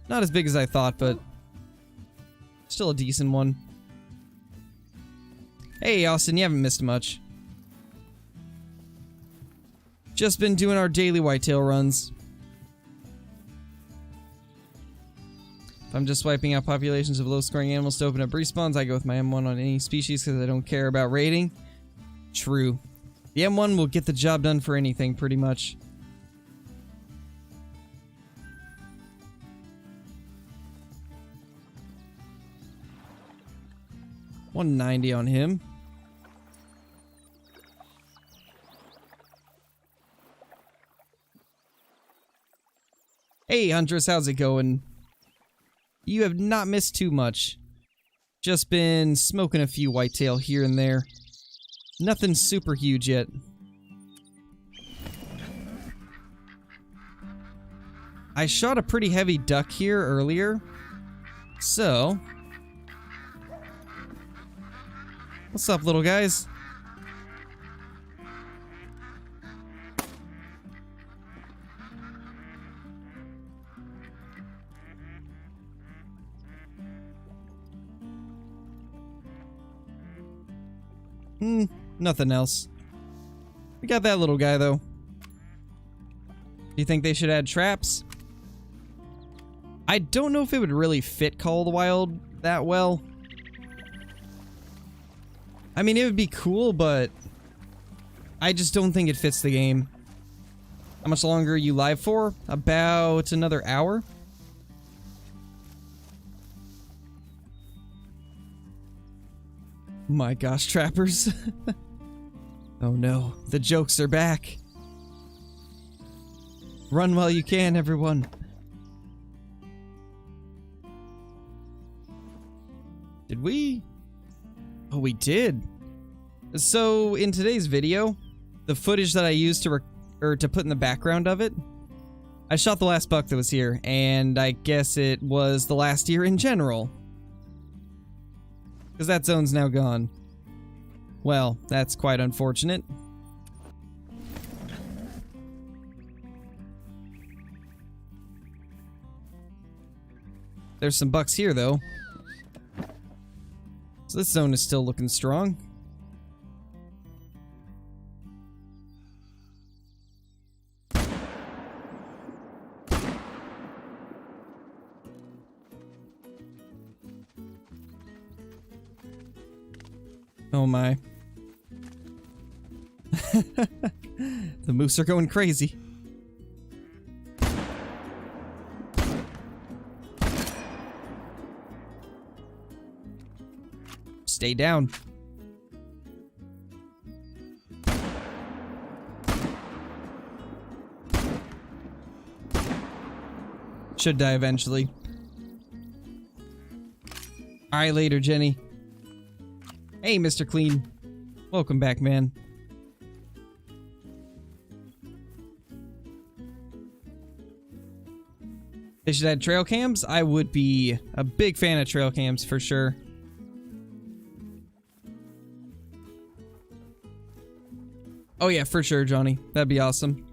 Not as big as I thought, but still a decent one. Hey, Austin, you haven't missed much. Just been doing our daily whitetail runs. If I'm just wiping out populations of low-scoring animals to open up respawns, I go with my M1 on any species because I don't care about rating. True. The M1 will get the job done for anything, pretty much. $190 on him. Hey, Huntress, how's it going? You have not missed too much. Just been smoking a few whitetail here and there. Nothing super huge yet. I shot a pretty heavy duck here earlier. So... what's up, little guys? Nothing else. We got that little guy, though. Do you think they should add traps? I don't know if it would really fit Call of the Wild that well. I mean, it would be cool, but I just don't think it fits the game. How much longer are you live for? About another hour? My gosh, trappers. Oh no, the jokes are back. Run while you can, everyone. Did we? Oh, we did. So in today's video, the footage that I used to put in the background of it, I shot the last buck that was here, and I guess it was the last year in general. Because that zone's now gone. Well, that's quite unfortunate. There's some bucks here, though. So this zone is still looking strong. Oh my. The moose are going crazy. Stay down. Should die eventually. Alright, later, Jenny. Hey, Mr. Clean. Welcome back, man. They should add trail cams. I would be a big fan of trail cams for sure. Oh yeah, for sure, Johnny. That'd be awesome.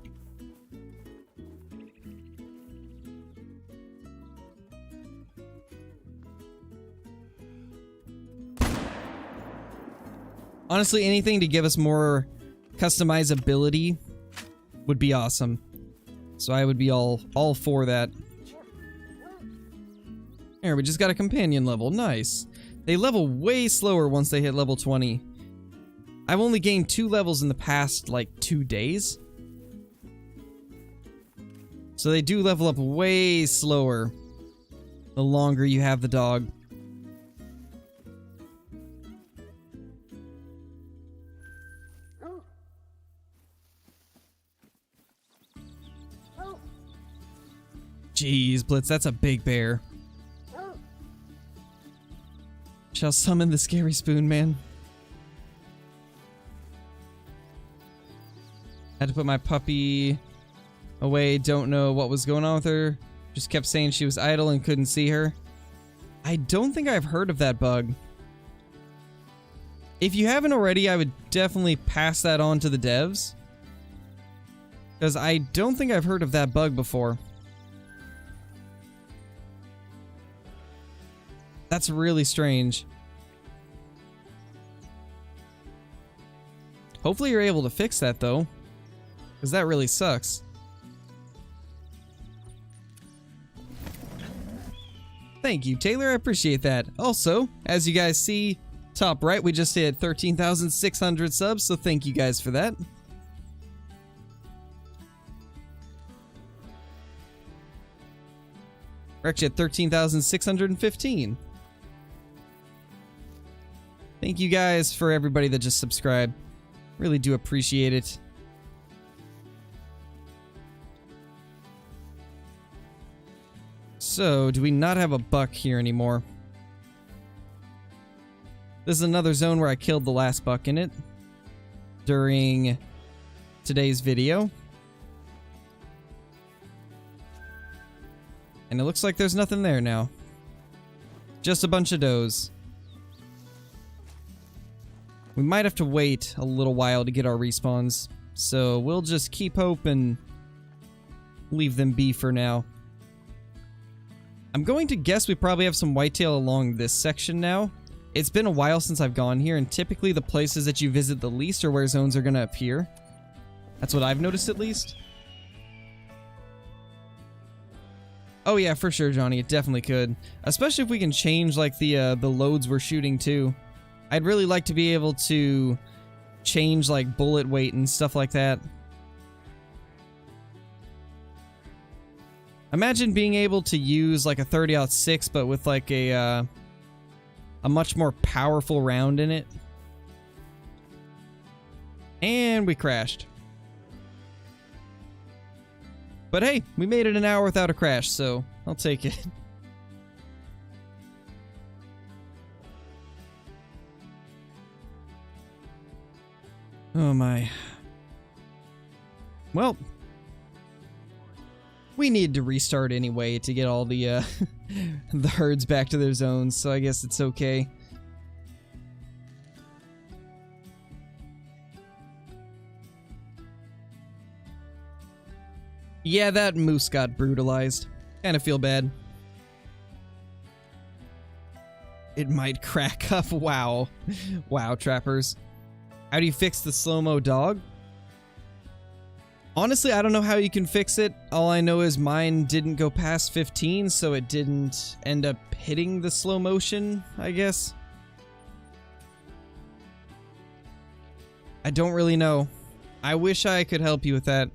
Honestly, anything to give us more customizability would be awesome. So I would be all for that. There, we just got a companion level. Nice. They level way slower once they hit level 20. I've only gained 2 levels in the past, like, 2 days. So they do level up way slower the longer you have the dog. Jeez, Blitz, that's a big bear. Shall summon the scary spoon, man. Had to put my puppy away. Don't know what was going on with her. Just kept saying she was idle and couldn't see her. I don't think I've heard of that bug. If you haven't already, I would definitely pass that on to the devs. Because I don't think I've heard of that bug before. That's really strange. Hopefully you're able to fix that, though. Because that really sucks. Thank you, Taylor. I appreciate that. Also, as you guys see, top right, we just hit 13,600 subs, so thank you guys for that. We're actually at 13,615. Thank you guys for everybody that just subscribed. Really do appreciate it. So, do we not have a buck here anymore? This is another zone where I killed the last buck in it during today's video. And it looks like there's nothing there now. Just a bunch of does. We might have to wait a little while to get our respawns, so we'll just keep hope and leave them be for now. I'm going to guess we probably have some whitetail along this section now. It's been a while since I've gone here, and typically the places that you visit the least are where zones are going to appear. That's what I've noticed, at least. Oh yeah, for sure, Johnny. It definitely could. Especially if we can change, like, the loads we're shooting, too. I'd really like to be able to change, like, bullet weight and stuff like that. Imagine being able to use, like, a 30-06, but with, like, a much more powerful round in it. And we crashed. But hey, we made it an hour without a crash, so I'll take it. Oh my. Well, we need to restart anyway to get all the the herds back to their zones, so I guess it's okay. Yeah, that moose got brutalized. Kinda feel bad. It might crack up. Wow. Wow, trappers. How do you fix the slow-mo dog? Honestly, I don't know how you can fix it. All I know is mine didn't go past 15, so it didn't end up hitting the slow motion, I guess. I don't really know. I wish I could help you with that.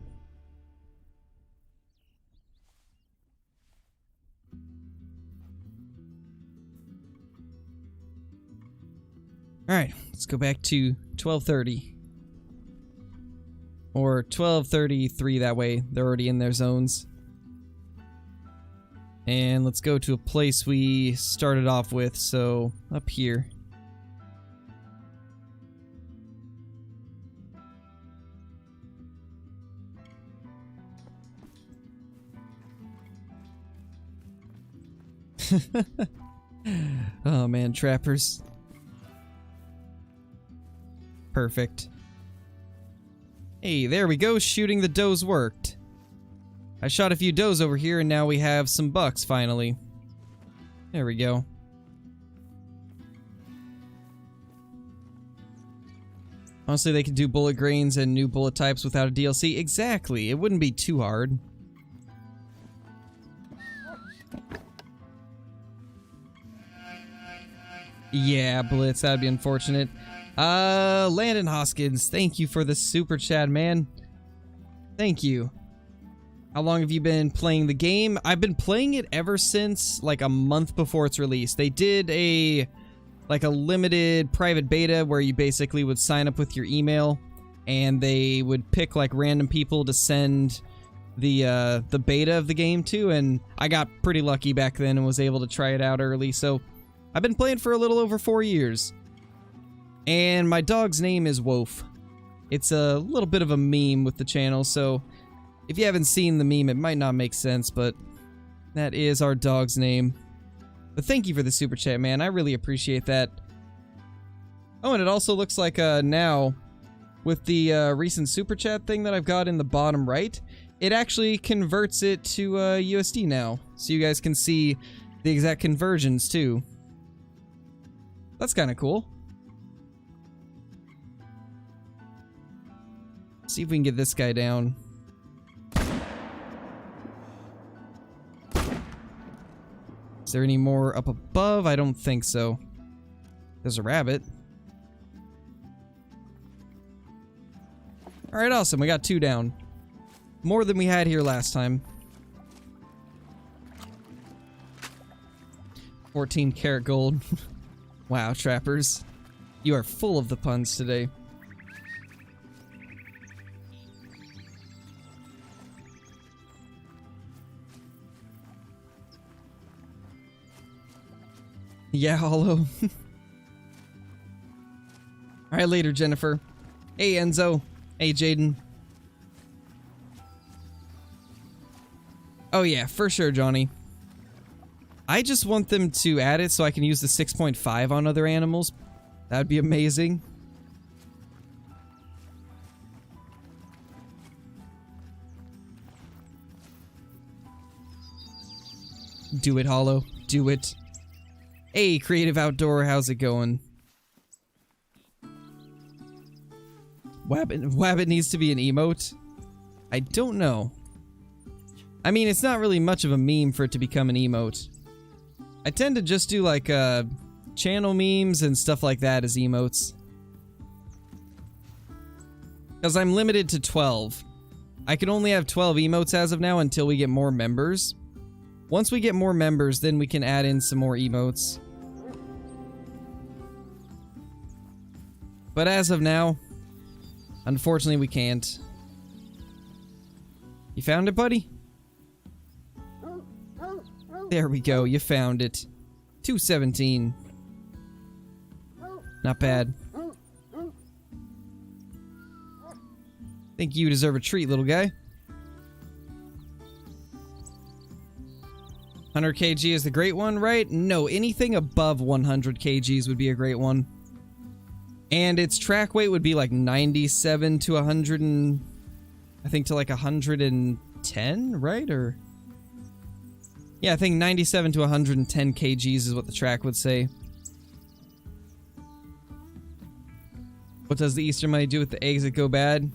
Alright, let's go back to 12:30. Or 12:33, that way they're already in their zones. And let's go to a place we started off with, so up here. Oh man, trappers. Perfect. Hey, there we go, shooting the does worked. I shot a few does over here and now we have some bucks finally. There we go. Honestly, they could do bullet grains and new bullet types without a DLC. Exactly, it wouldn't be too hard. Yeah, Blitz, that'd be unfortunate. Landon Hoskins, thank you for the super chat, man. Thank you. How long have you been playing the game? I've been playing it ever since, like, a month before its release. They did a limited private beta where you basically would sign up with your email, and they would pick, like, random people to send the beta of the game to, and I got pretty lucky back then and was able to try it out early, so I've been playing for a little over 4 years. And my dog's name is Wolf. It's a little bit of a meme with the channel, so if you haven't seen the meme, it might not make sense, but that is our dog's name. But thank you for the super chat, man. I really appreciate that. Oh, and it also looks like now, with the recent super chat thing that I've got in the bottom right, it actually converts it to USD now, so you guys can see the exact conversions too. That's kind of cool. See if we can get this guy down. Is there any more up above? I don't think so. There's a rabbit. Alright, awesome. We got 2 down. More than we had here last time. 14 karat gold. Wow, trappers. You are full of the puns today. Yeah, Hollow. Alright, later, Jennifer. Hey, Enzo. Hey, Jaden. Oh yeah, for sure, Johnny. I just want them to add it so I can use the 6.5 on other animals. That'd be amazing. Do it, Hollow. Do it. Hey, Creative Outdoor, how's it going? Wabbit needs to be an emote? I don't know. I mean, it's not really much of a meme for it to become an emote. I tend to just do, like, channel memes and stuff like that as emotes. Because I'm limited to 12. I can only have 12 emotes as of now until we get more members. Once we get more members, then we can add in some more emotes. But as of now, unfortunately we can't. You found it, buddy? There we go, you found it. 217. Not bad. Think you deserve a treat, little guy. 100 kg is the great one, right? No, anything above 100 kgs would be a great one. And its track weight would be like 97 to 100 and... I think to like 110, right? Or... yeah, I think 97 to 110 kgs is what the track would say. What does the Easter Bunny do with the eggs that go bad?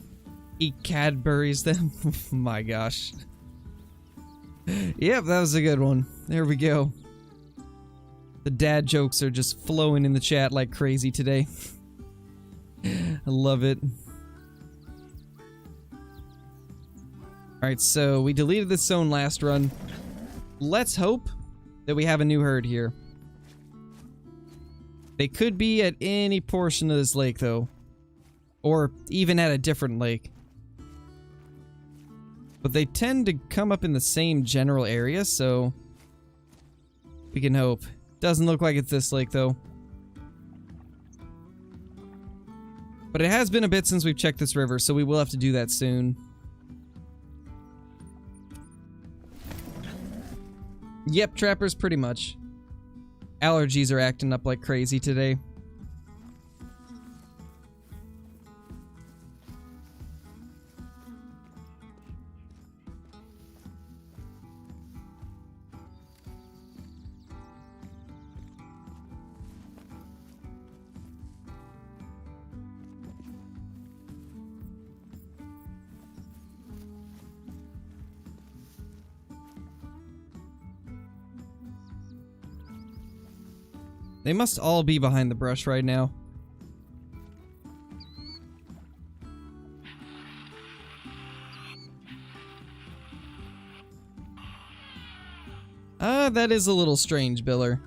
Eat Cadbury's them? My gosh. Yep, that was a good one. There we go. The dad jokes are just flowing in the chat like crazy today. I love it. Alright, so we deleted this zone last run. Let's hope that we have a new herd here. They could be at any portion of this lake, though. Or even at a different lake. But they tend to come up in the same general area, so... we can hope. Doesn't look like it's this lake, though. But it has been a bit since we've checked this river, so we will have to do that soon. Yep, trappers, pretty much. Allergies are acting up like crazy today. They must all be behind the brush right now. That is a little strange, Biller.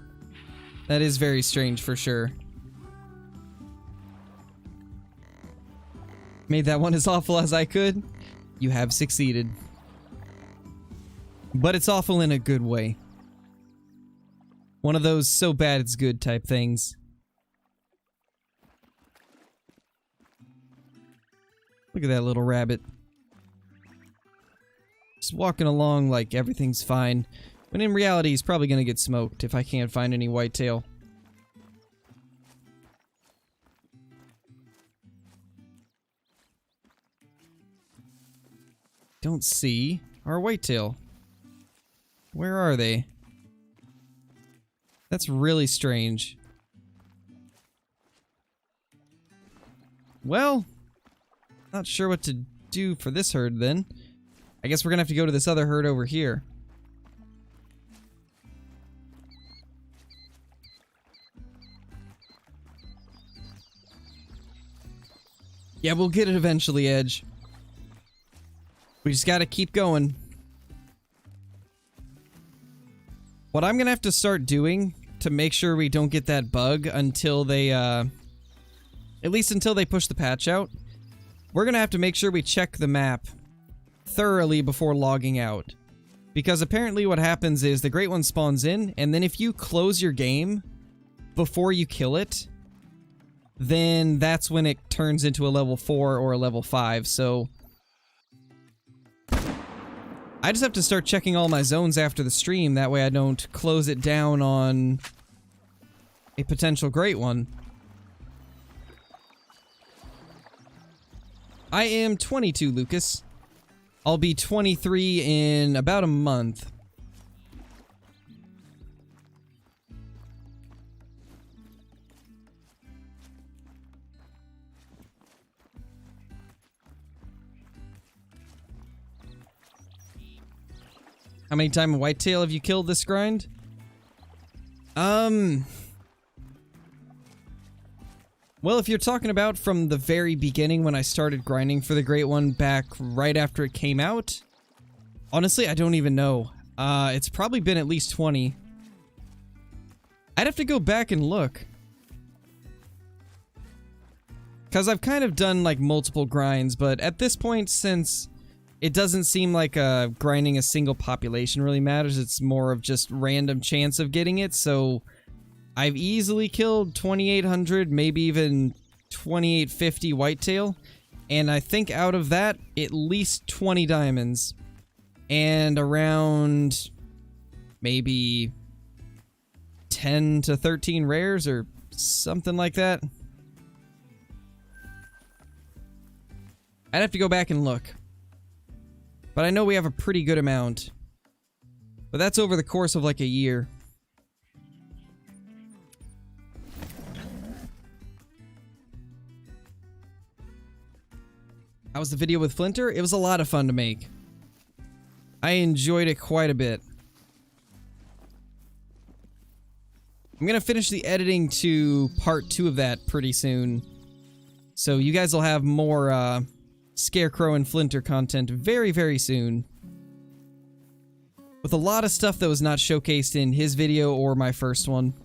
That is very strange for sure. Made that one as awful as I could. You have succeeded. But it's awful in a good way. One of those so bad it's good type things. Look at that little rabbit. Just walking along like everything's fine. When in reality he's probably gonna get smoked if I can't find any whitetail. Don't see our whitetail. Where are they? That's really strange. Well, not sure what to do for this herd then. I guess we're gonna have to go to this other herd over here. Yeah, we'll get it eventually, Edge. We just gotta keep going. What I'm gonna have to start doing to make sure we don't get that bug until they, at least until they push the patch out, we're gonna have to make sure we check the map thoroughly before logging out. Because apparently what happens is the Great One spawns in, and then if you close your game before you kill it, then that's when it turns into a level 4 or a level 5, so... I just have to start checking all my zones after the stream, that way I don't close it down on a potential Great One. I am 22, Lucas. I'll be 23 in about a month. How many times in whitetail have you killed this grind? Well, if you're talking about from the very beginning when I started grinding for the Great One back right after it came out, honestly, I don't even know. It's probably been at least 20. I'd have to go back and look. Because I've kind of done, like, multiple grinds, but at this point, since it doesn't seem like grinding a single population really matters, it's more of just random chance of getting it, so I've easily killed 2,800, maybe even 2,850 whitetail, And I think out of that, at least 20 diamonds. And around maybe 10 to 13 rares or something like that. I'd have to go back and look. But I know we have a pretty good amount. But that's over the course of like a year. How was the video with Flinter? It was a lot of fun to make. I enjoyed it quite a bit. I'm gonna finish the editing to part 2 of that pretty soon. So you guys will have more Scarecrow and Flinter content very, very soon. With a lot of stuff that was not showcased in his video or my first one.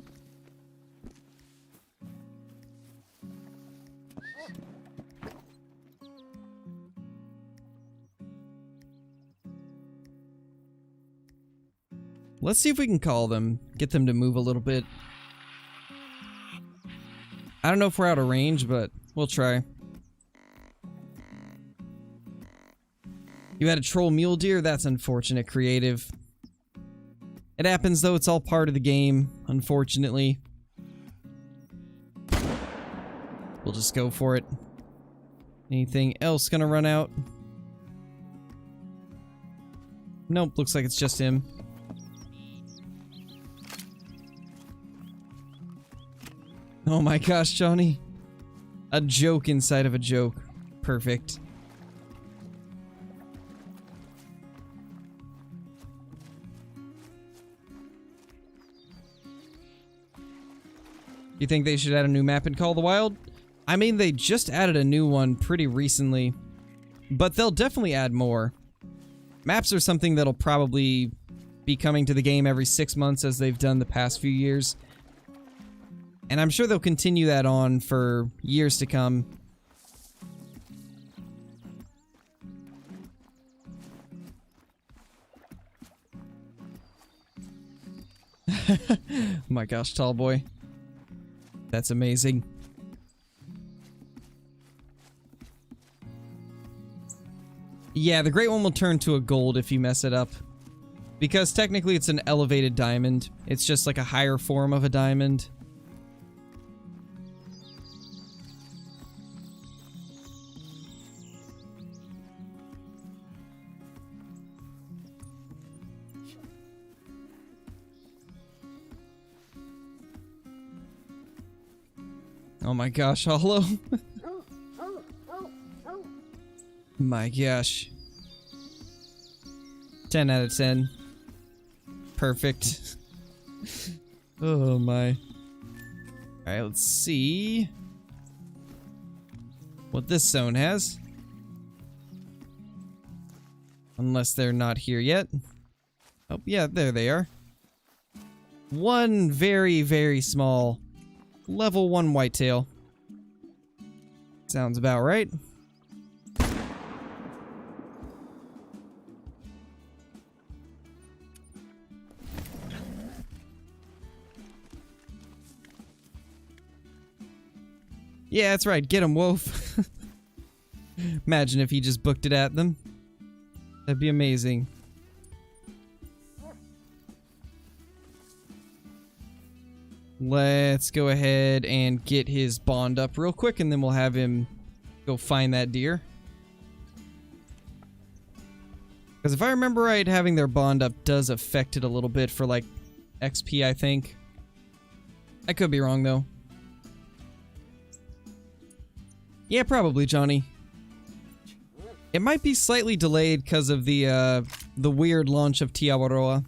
Let's see if we can call them, get them to move a little bit. I don't know if we're out of range, but we'll try. You had a troll mule deer? That's unfortunate, creative. It happens though, it's all part of the game, unfortunately. We'll just go for it. Anything else gonna run out? Nope, looks like it's just him. Oh my gosh, Johnny. A joke inside of a joke. Perfect. You think they should add a new map in Call of the Wild? I mean, they just added a new one pretty recently. But they'll definitely add more. Maps are something that'll probably be coming to the game every 6 months as they've done the past few years. And I'm sure they'll continue that on for years to come. Oh my gosh, tall boy. That's amazing. Yeah, the great one will turn to a gold if you mess it up. Because technically it's an elevated diamond. It's just like a higher form of a diamond. Oh my gosh, Hollow. My gosh. 10 out of 10. Perfect. Oh my. Alright, let's see what this zone has. Unless they're not here yet. Oh, yeah, there they are. One very, very small level 1 whitetail. Sounds about right. Yeah, that's right. Get him, Wolf. Imagine if he just booked it at them. That'd be amazing. Let's go ahead and get his bond up real quick, and then we'll have him go find that deer. Because if I remember right, having their bond up does affect it a little bit for, like, XP, I think. I could be wrong, though. Yeah, probably, Johnny. It might be slightly delayed because of the weird launch of Tiawaroa.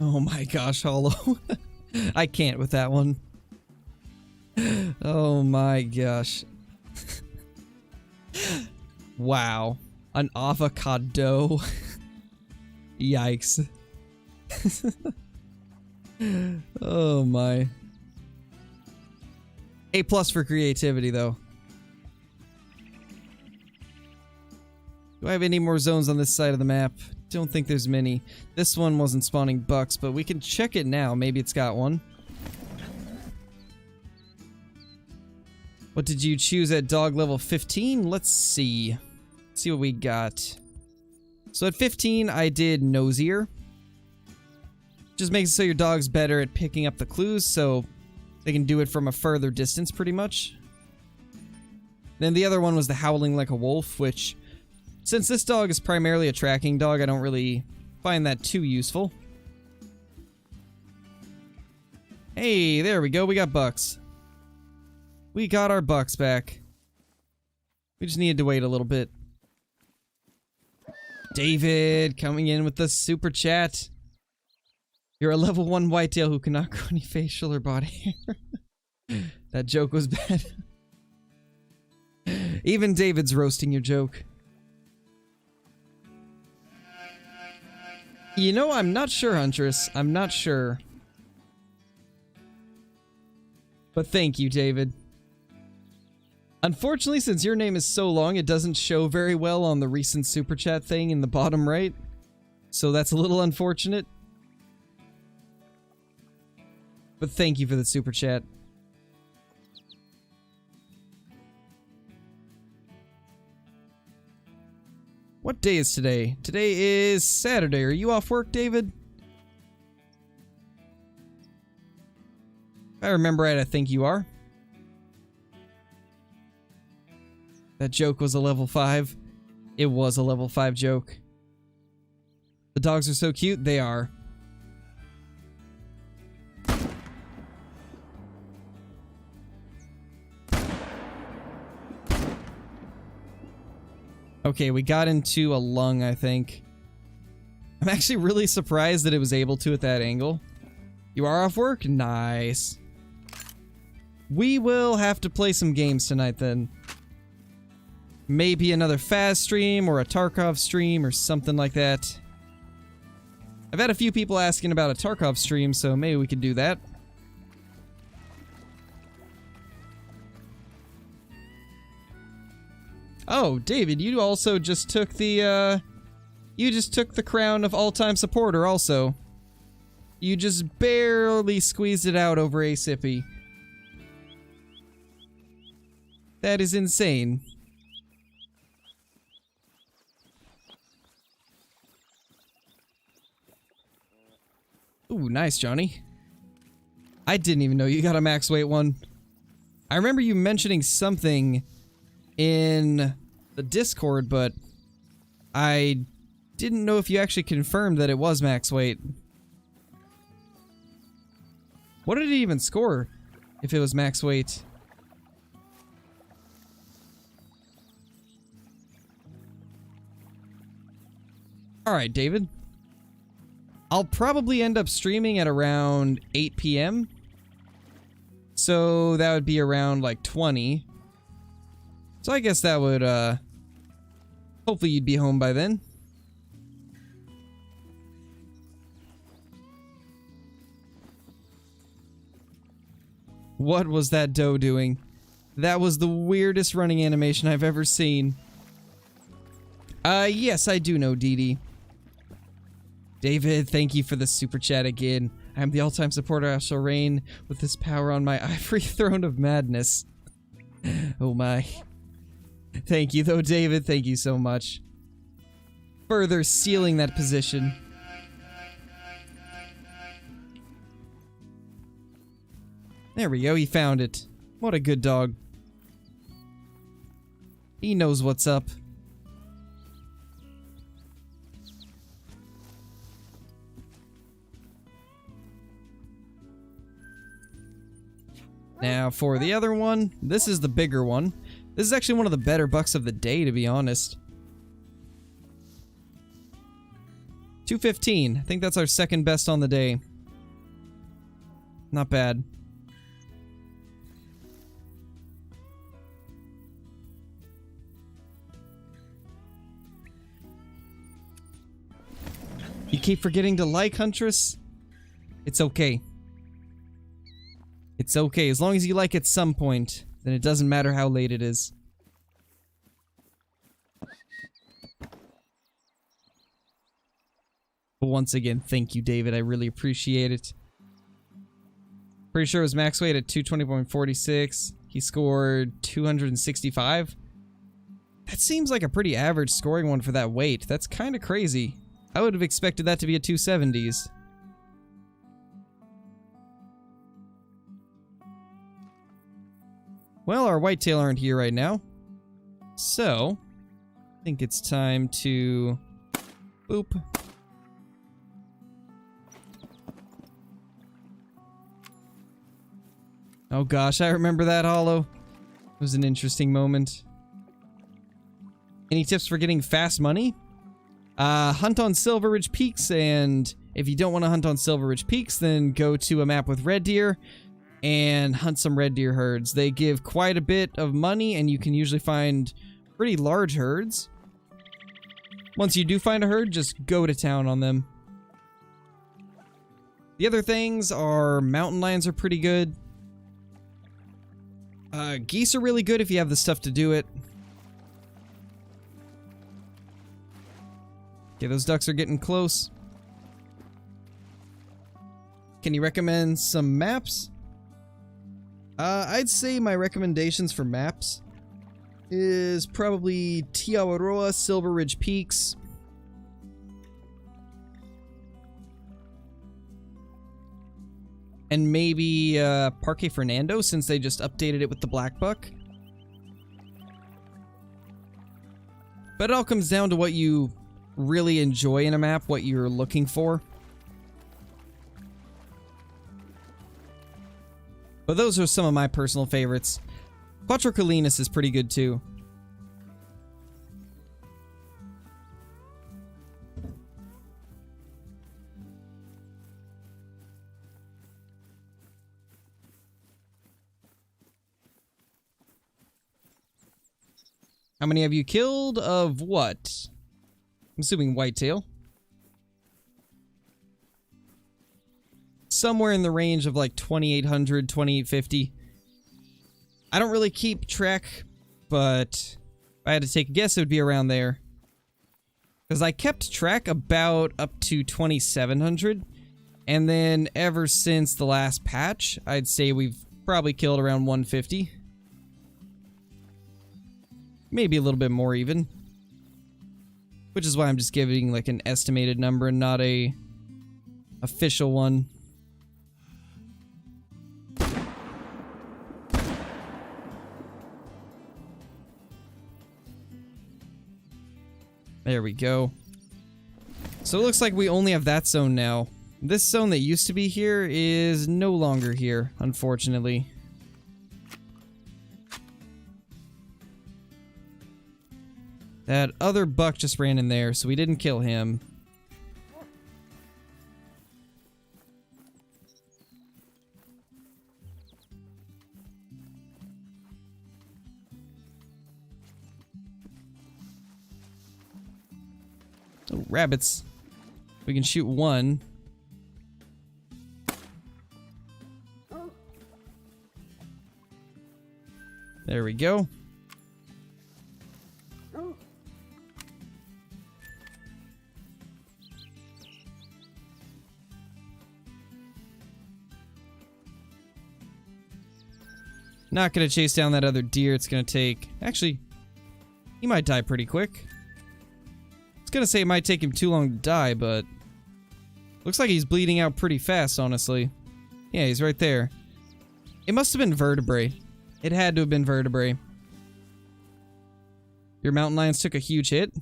Oh my gosh, Hollow. I can't with that one. Oh my gosh. Wow. An avocado. Yikes. Oh my. A+ for creativity, though. Do I have any more zones on this side of the map? Don't think there's many. This one wasn't spawning bucks, but we can check it now. Maybe it's got one. What did you choose at dog level 15? Let's see. Let's see what we got. So at 15, I did Nosier. Just makes it so your dog's better at picking up the clues, so they can do it from a further distance, pretty much. Then the other one was the Howling Like a Wolf, which, since this dog is primarily a tracking dog, I don't really find that too useful. Hey, there we go. We got bucks. We got our bucks back. We just needed to wait a little bit. David coming in with the super chat. You're a level 1 whitetail who cannot grow any facial or body hair. That joke was bad. Even David's roasting your joke. You know, I'm not sure, Huntress. I'm not sure. But thank you, David. Unfortunately, since your name is so long, it doesn't show very well on the recent super chat thing in the bottom right. So that's a little unfortunate. But thank you for the super chat. What day is today? Today is Saturday. Are you off work, David? If I remember right, I think you are. That joke was a level 5. It was a level 5 joke. The dogs are so cute, they are. Okay, we got into a lung, I think. I'm actually really surprised that it was able to at that angle. You are off work? Nice. We will have to play some games tonight then. Maybe another Faz stream or a Tarkov stream or something like that. I've had a few people asking about a Tarkov stream, so maybe we could do that. Oh, David, you also just took the, you just took the crown of all-time supporter also. You just barely squeezed it out over a sippy. That is insane. Ooh, nice, Johnny. I didn't even know you got a max weight one. I remember you mentioning something in the Discord, but I didn't know if you actually confirmed that it was max weight. What did it even score if it was max weight? Alright, David. I'll probably end up streaming at around 8 p.m. So that would be around like 20. So I guess that would, hopefully you'd be home by then. What was that doe doing? That was the weirdest running animation I've ever seen. Yes, I do know Dee Dee. David, thank you for the super chat again. I am the all-time supporter. I shall reign with this power on my ivory throne of madness. Oh my. Thank you though, David. Thank you so much. Further sealing that position. There we go, he found it. What a good dog. He knows what's up. Now, for the other one, this is the bigger one. This is actually one of the better bucks of the day, to be honest. 215. I think that's our second best on the day. Not bad. You keep forgetting to like, Huntress? It's okay. It's okay. As long as you like at some point, then it doesn't matter how late it is. But once again, thank you, David. I really appreciate it. Pretty sure it was max weight at 220.46. He scored 265. That seems like a pretty average scoring one for that weight. That's kind of crazy. I would have expected that to be a 270s. Well, our whitetail aren't here right now. So, I think it's time to... boop. Oh gosh, I remember that, Hollow. It was an interesting moment. Any tips for getting fast money? Hunt on Silver Ridge Peaks, and if you don't want to hunt on Silver Ridge Peaks, then go to a map with red deer and hunt some red deer herds. They give quite a bit of money, and you can usually find pretty large herds. Once you do find a herd, just go to town on them. The other things are mountain lions are pretty good. Geese are really good if you have the stuff to do it. Okay, those ducks are getting close. Can you recommend some maps? I'd say my recommendations for maps is probably Tiawaroa, Silver Ridge Peaks. And maybe Parque Fernando, since they just updated it with the black buck. But it all comes down to what you really enjoy in a map, what you're looking for. But those are some of my personal favorites. Quattro Colinas is pretty good too. How many have you killed of what? I'm assuming whitetail. Somewhere in the range of like 2,800, 2,850. I don't really keep track, but if I had to take a guess, it would be around there. Because I kept track about up to 2,700. And then ever since the last patch, I'd say we've probably killed around 150. Maybe a little bit more even. Which is why I'm just giving like an estimated number and not a official one. There we go. So it looks like we only have that zone now. This zone that used to be here is no longer here, unfortunately. That other buck just ran in there, so we didn't kill him. Oh, rabbits. We can shoot one. There we go. Not gonna chase down that other deer. It's gonna take... Actually, he might die pretty quick. I was gonna say it might take him too long to die, but... Looks like he's bleeding out pretty fast, honestly. Yeah, he's right there. It must have been vertebrae. It had to have been vertebrae. Your mountain lions took a huge hit?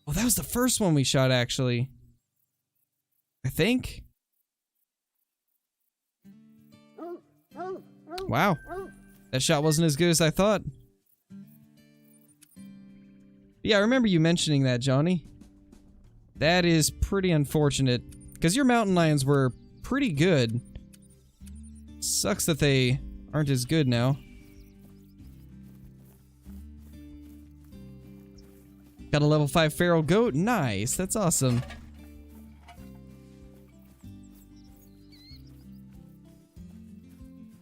Oh, that was the first one we shot, actually. I think? Wow. That shot wasn't as good as I thought. Yeah, I remember you mentioning that, Johnny. That is pretty unfortunate. Because your mountain lions were pretty good. Sucks that they aren't as good now. Got a level 5 feral goat? Nice, that's awesome.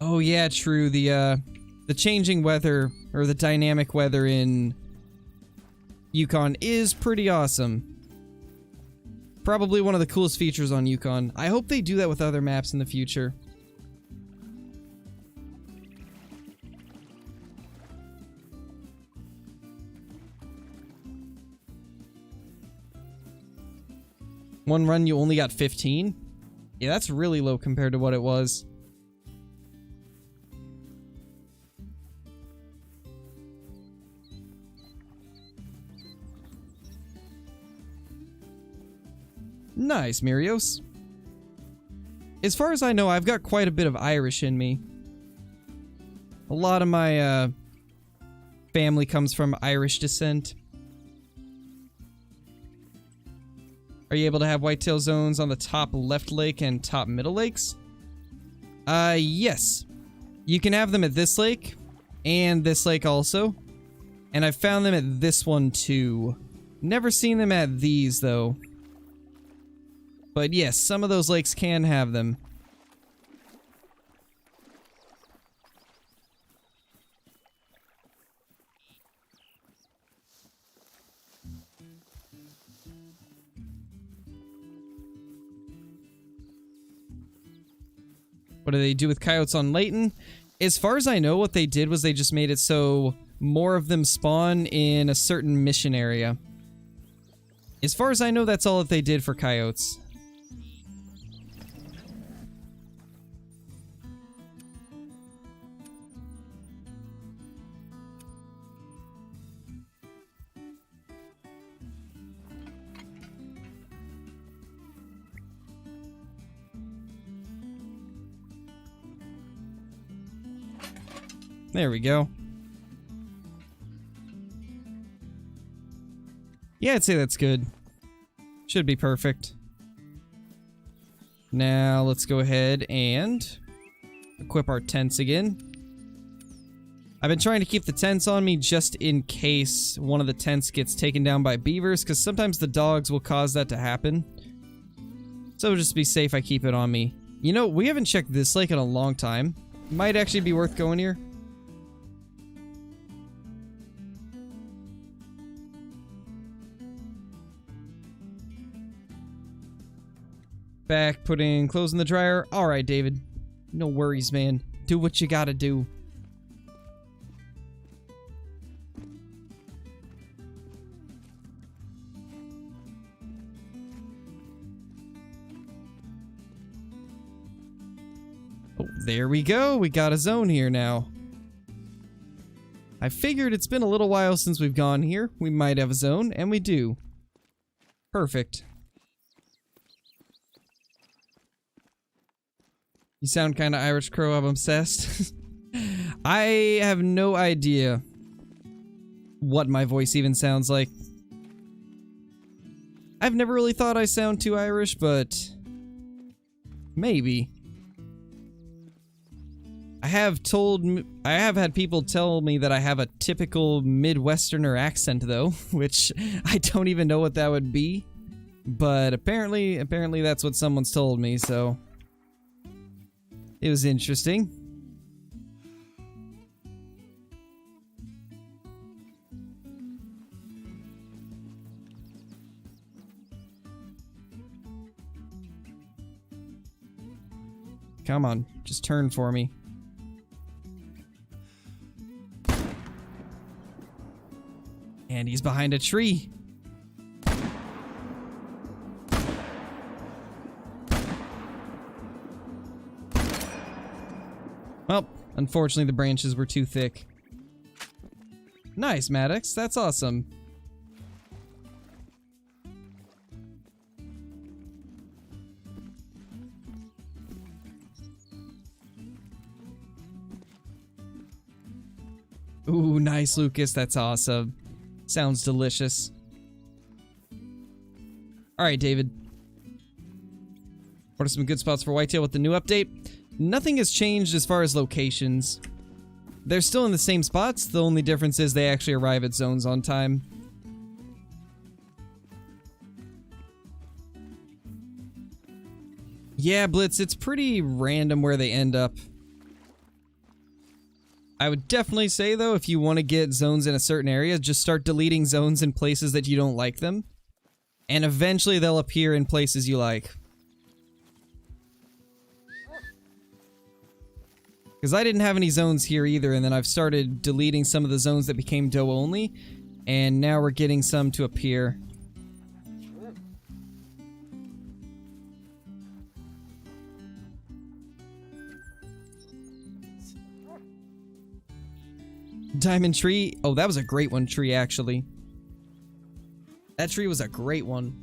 Oh yeah, true. The changing weather, or the dynamic weather in Yukon is pretty awesome. Probably one of the coolest features on Yukon. I hope they do that with other maps in the future. One run, you only got 15? Yeah, that's really low compared to what it was. Nice, Mirios. As far as I know, I've got quite a bit of Irish in me. A lot of my family comes from Irish descent. Are you able to have whitetail zones on the top left lake and top middle lakes? Yes. You can have them at this lake, and this lake also. And I've found them at this one too. Never seen them at these, though. But yes, some of those lakes can have them. What do they do with coyotes on Layton? As far as I know, what they did was they just made it so more of them spawn in a certain mission area. As far as I know, that's all that they did for coyotes. There we go. Yeah, I'd say that's good. Should be perfect. Now, let's go ahead and equip our tents again. I've been trying to keep the tents on me just in case one of the tents gets taken down by beavers, because sometimes the dogs will cause that to happen. So just to be safe, I keep it on me. You know, we haven't checked this lake in a long time. Might actually be worth going here. Back, putting clothes in the dryer. Alright, David. No worries, man. Do what you gotta do. Oh, there we go. We got a zone here now. I figured it's been a little while since we've gone here. We might have a zone, and we do. Perfect. You sound kind of Irish Crow, I'm obsessed. I have no idea what my voice even sounds like. I've never really thought I sound too Irish, but maybe. I have had people tell me that I have a typical Midwesterner accent though, which I don't even know what that would be. But apparently that's what someone's told me, so it was interesting. Come on, just turn for me. And he's behind a tree. Well, unfortunately the branches were too thick. Nice, Maddox. That's awesome. Ooh, nice, Lucas. That's awesome. Sounds delicious. Alright, David. What are some good spots for whitetail with the new update? Nothing has changed as far as locations. They're still in the same spots. The only difference is they actually arrive at zones on time. Yeah, Blitz, it's pretty random where they end up. I would definitely say, though, if you want to get zones in a certain area, just start deleting zones in places that you don't like them. And eventually they'll appear in places you like. Because I didn't have any zones here either, and then I've started deleting some of the zones that became doe only. And now we're getting some to appear. Diamond tree. Oh, that was a great one tree, actually. That tree was a great one.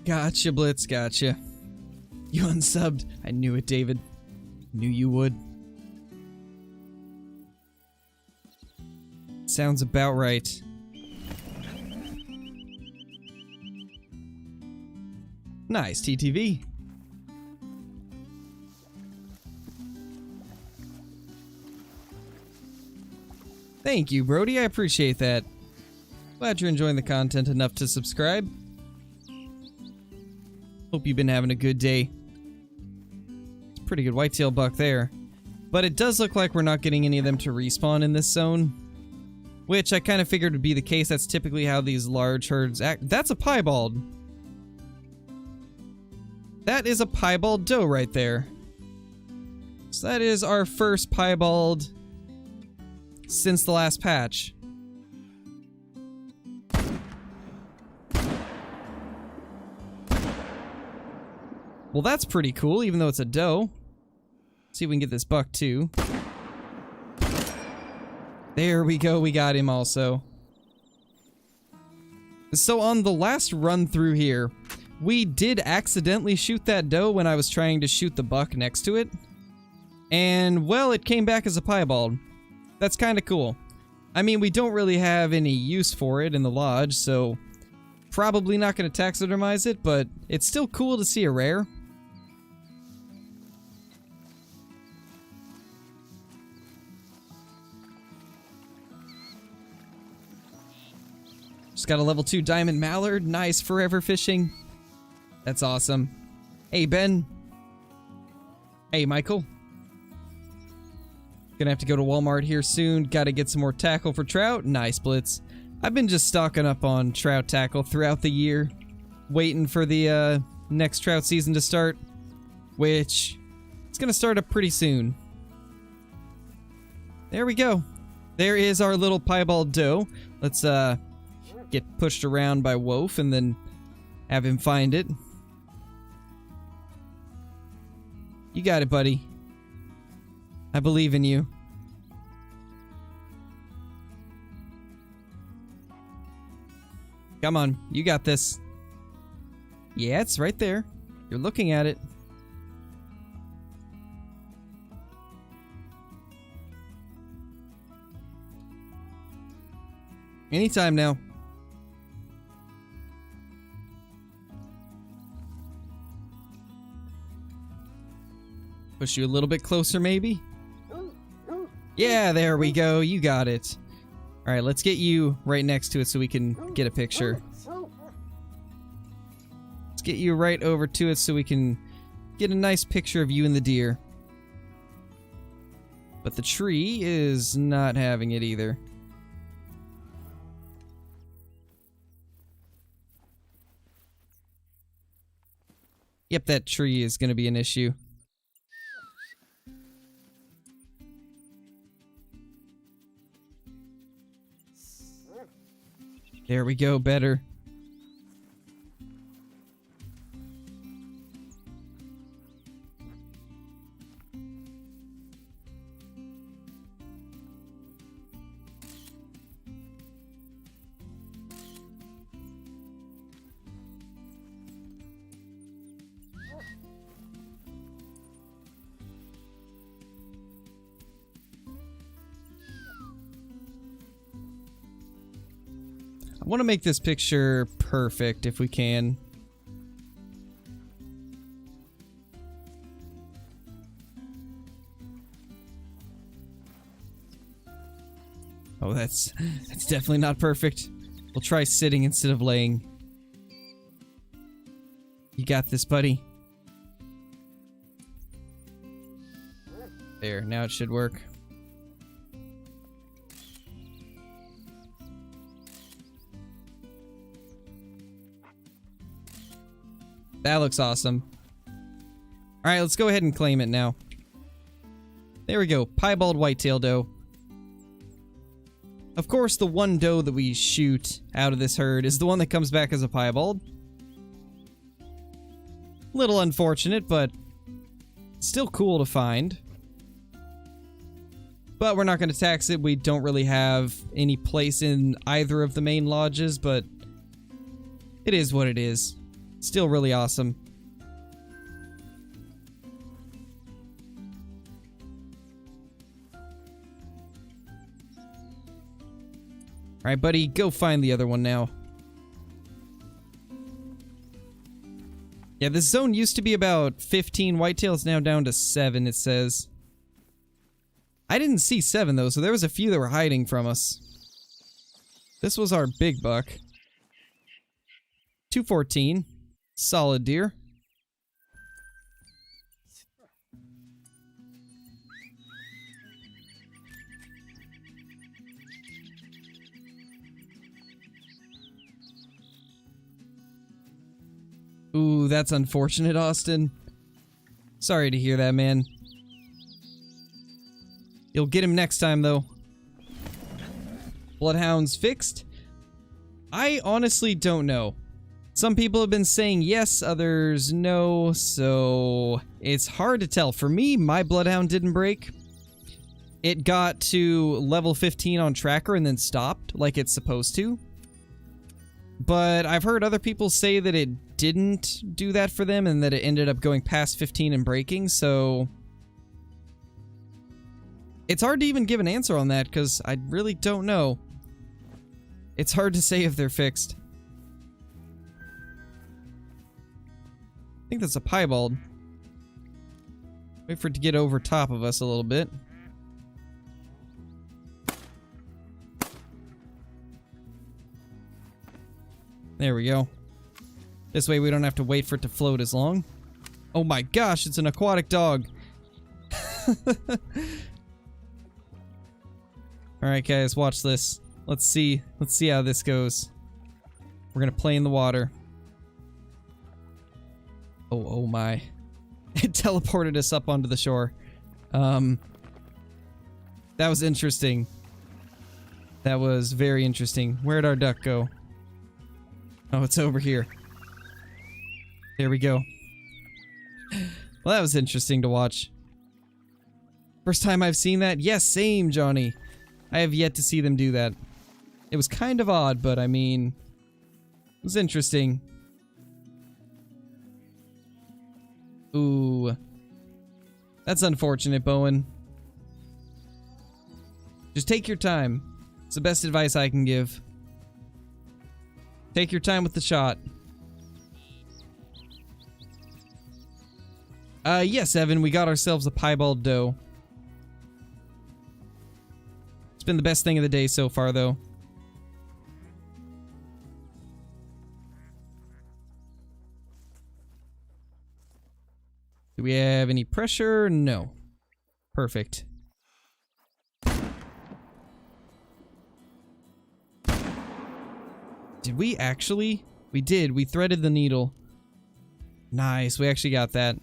Gotcha, Blitz, gotcha. You unsubbed. I knew it, David. Knew you would. Sounds about right. Nice, TTV. Thank you, Brody. I appreciate that. Glad you're enjoying the content enough to subscribe. Hope you've been having a good day. It's a pretty good whitetail buck there. But it does look like we're not getting any of them to respawn in this zone. Which I kind of figured would be the case. That's typically how these large herds act. That's a piebald. That is a piebald doe right there. So that is our first piebald since the last patch. Well, that's pretty cool, even though it's a doe. Let's see if we can get this buck too. There we go, we got him also. So on the last run through here, we did accidentally shoot that doe when I was trying to shoot the buck next to it. And, well, it came back as a piebald. That's kind of cool. I mean, we don't really have any use for it in the lodge, so probably not going to taxidermize it, but it's still cool to see a rare. Just got a level 2 diamond mallard. Nice, forever fishing. That's awesome. Hey, Ben. Hey, Michael. Gonna have to go to Walmart here soon. Gotta get some more tackle for trout. Nice, Blitz. I've been just stocking up on trout tackle throughout the year. Waiting for the next trout season to start. Which, it's gonna start up pretty soon. There we go. There is our little piebald doe. Let's, get pushed around by Wolf and then have him find it. You got it, buddy. I believe in you. Come on, you got this. Yeah, it's right there. You're looking at it. Anytime now. Push you a little bit closer, maybe? Yeah, there we go. You got it. Alright, let's get you right next to it so we can get a picture. Let's get you right over to it so we can get a nice picture of you and the deer. But the tree is not having it either. Yep, that tree is going to be an issue. There we go, better. I want to make this picture perfect if we can. Oh, that's definitely not perfect. We'll try sitting instead of laying. You got this, buddy. There, now it should work. That looks awesome. Alright, let's go ahead and claim it now. There we go, piebald whitetail doe. Of course, the one doe that we shoot out of this herd is the one that comes back as a piebald. Little unfortunate, but still cool to find. But we're not going to tax it. We don't really have any place in either of the main lodges, but it is what it is. Still really awesome. Alright, buddy, go find the other one now. Yeah, this zone used to be about 15 whitetails, now down to 7, it says. I didn't see 7, though, so there was a few that were hiding from us. This was our big buck. 214. Solid deer. Ooh, that's unfortunate, Austin. Sorry to hear that, man. You'll get him next time, though. Bloodhounds fixed? I honestly don't know. Some people have been saying yes, others no, so it's hard to tell. For me, my bloodhound didn't break. It got to level 15 on tracker and then stopped, like it's supposed to. But I've heard other people say that it didn't do that for them and that it ended up going past 15 and breaking, so it's hard to even give an answer on that because I really don't know. It's hard to say if they're fixed. I think that's a piebald. Wait for it to get over top of us a little bit. There we go. This way we don't have to wait for it to float as long. Oh my gosh, it's an aquatic dog. Alright guys, watch this. Let's see how this goes. We're gonna play in the water. Oh my. It teleported us up onto the shore. That was interesting. That was very interesting. Where'd our duck go? Oh, it's over here. There we go. Well, that was interesting to watch. First time I've seen that? Yes, same, Johnny. I have yet to see them do that. It was kind of odd, but I mean, it was interesting. Ooh. That's unfortunate, Bowen. Just take your time. It's the best advice I can give. Take your time with the shot. Yes, Evan, we got ourselves a piebald doe. It's been the best thing of the day so far, though. Do we have any pressure? No. Perfect. Did we actually? We did. We threaded the needle. Nice. We actually got that.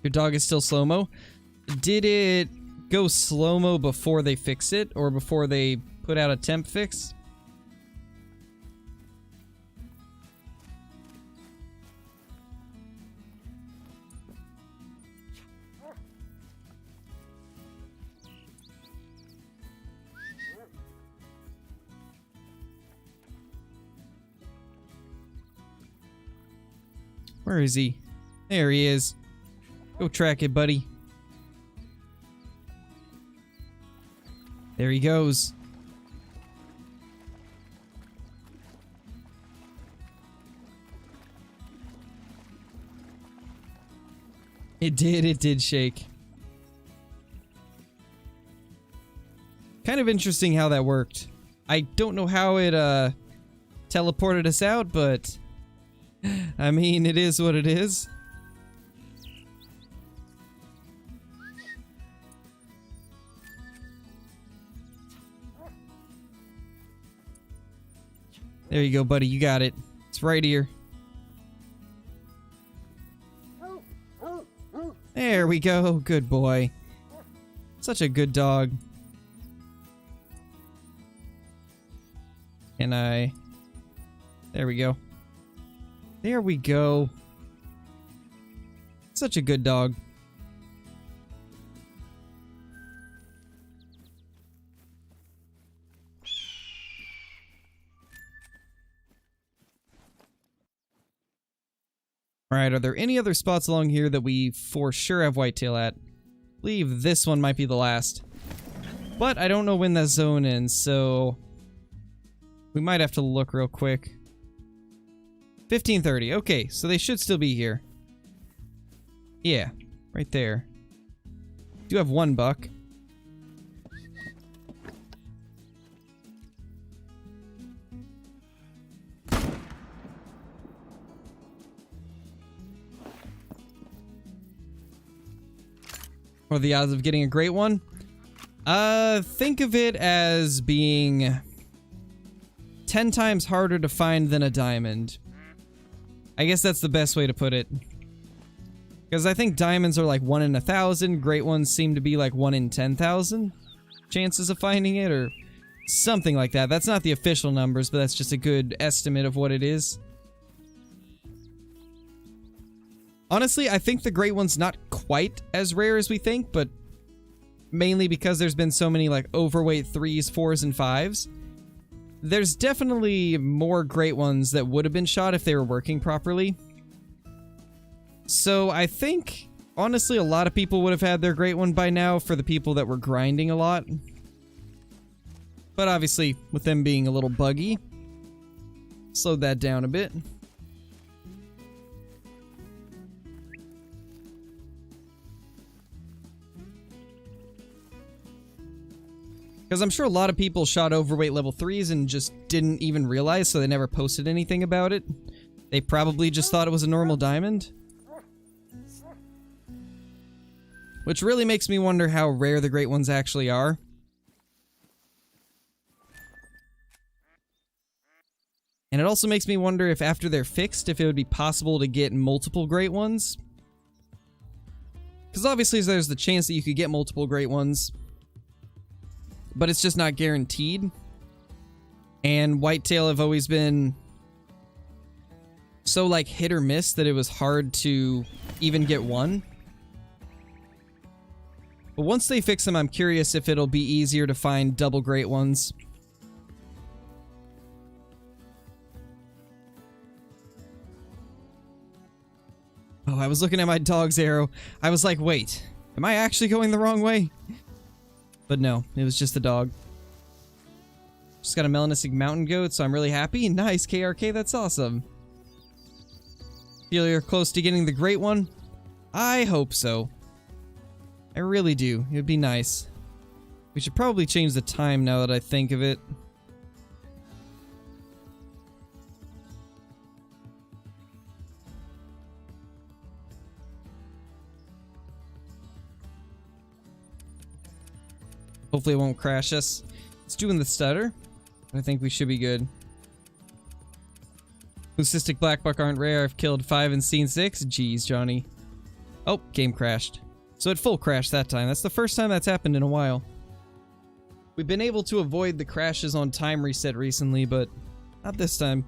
Your dog is still slow-mo? Did it go slow-mo before they fix it? Or before they put out a temp fix? Where is he? There he is. Go track it, buddy. There he goes. It did shake. Kind of interesting how that worked. I don't know how it teleported us out, but I mean, it is what it is. There you go, buddy. You got it. It's right here. There we go. Good boy. Such a good dog. Can I... There we go. There we go. Such a good dog. Alright, are there any other spots along here that we for sure have whitetail at? I believe this one might be the last. But I don't know when that zone ends, so... we might have to look real quick. 15:30. Okay, so they should still be here. Yeah, right there. Do have one buck. What are the odds of getting a great one? Think of it as being 10 times harder to find than a diamond. I guess that's the best way to put it. Because I think diamonds are like 1 in 1,000, great ones seem to be like 1 in 10,000 chances of finding it, or something like that. That's not the official numbers, but that's just a good estimate of what it is. Honestly, I think the great one's not quite as rare as we think, but mainly because there's been so many like overweight 3s, 4s, and 5s. There's definitely more great ones that would have been shot if they were working properly. So I think, honestly, a lot of people would have had their great one by now for the people that were grinding a lot. But obviously, with them being a little buggy, slowed that down a bit. Because I'm sure a lot of people shot overweight level 3s and just didn't even realize, so they never posted anything about it. They probably just thought it was a normal diamond. Which really makes me wonder how rare the great ones actually are. And it also makes me wonder if after they're fixed, if it would be possible to get multiple great ones. Because obviously there's the chance that you could get multiple great ones, but it's just not guaranteed. And whitetail have always been so like hit or miss that it was hard to even get one. But once they fix them, I'm curious if it'll be easier to find double great ones. Oh, I was looking at my dog's arrow. I was like, wait, am I actually going the wrong way? But no, it was just a dog. Just got a melanistic mountain goat, so I'm really happy. Nice, KRK, that's awesome. Feel you're close to getting the great one? I hope so. I really do. It would be nice. We should probably change the time now that I think of it. Hopefully it won't crash us. It's doing the stutter. I think we should be good. Leucistic blackbuck aren't rare. I've killed 5 and seen 6. Jeez, Johnny. Oh, game crashed. So it full crashed that time. That's the first time that's happened in a while. We've been able to avoid the crashes on time reset recently, but not this time.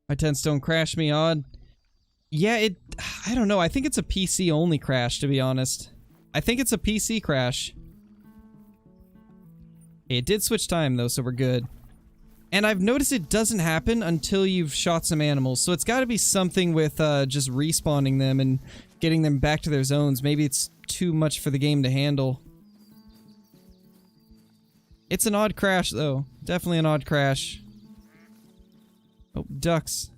My tents don't crash me, odd. Yeah, I don't know. I think it's a PC only crash, to be honest. I think it's a PC crash. It did switch time though, so we're good. And I've noticed it doesn't happen until you've shot some animals, so it's got to be something with just respawning them and getting them back to their zones. Maybe it's too much for the game to handle. It's an odd crash though. Definitely an odd crash. Oh, ducks.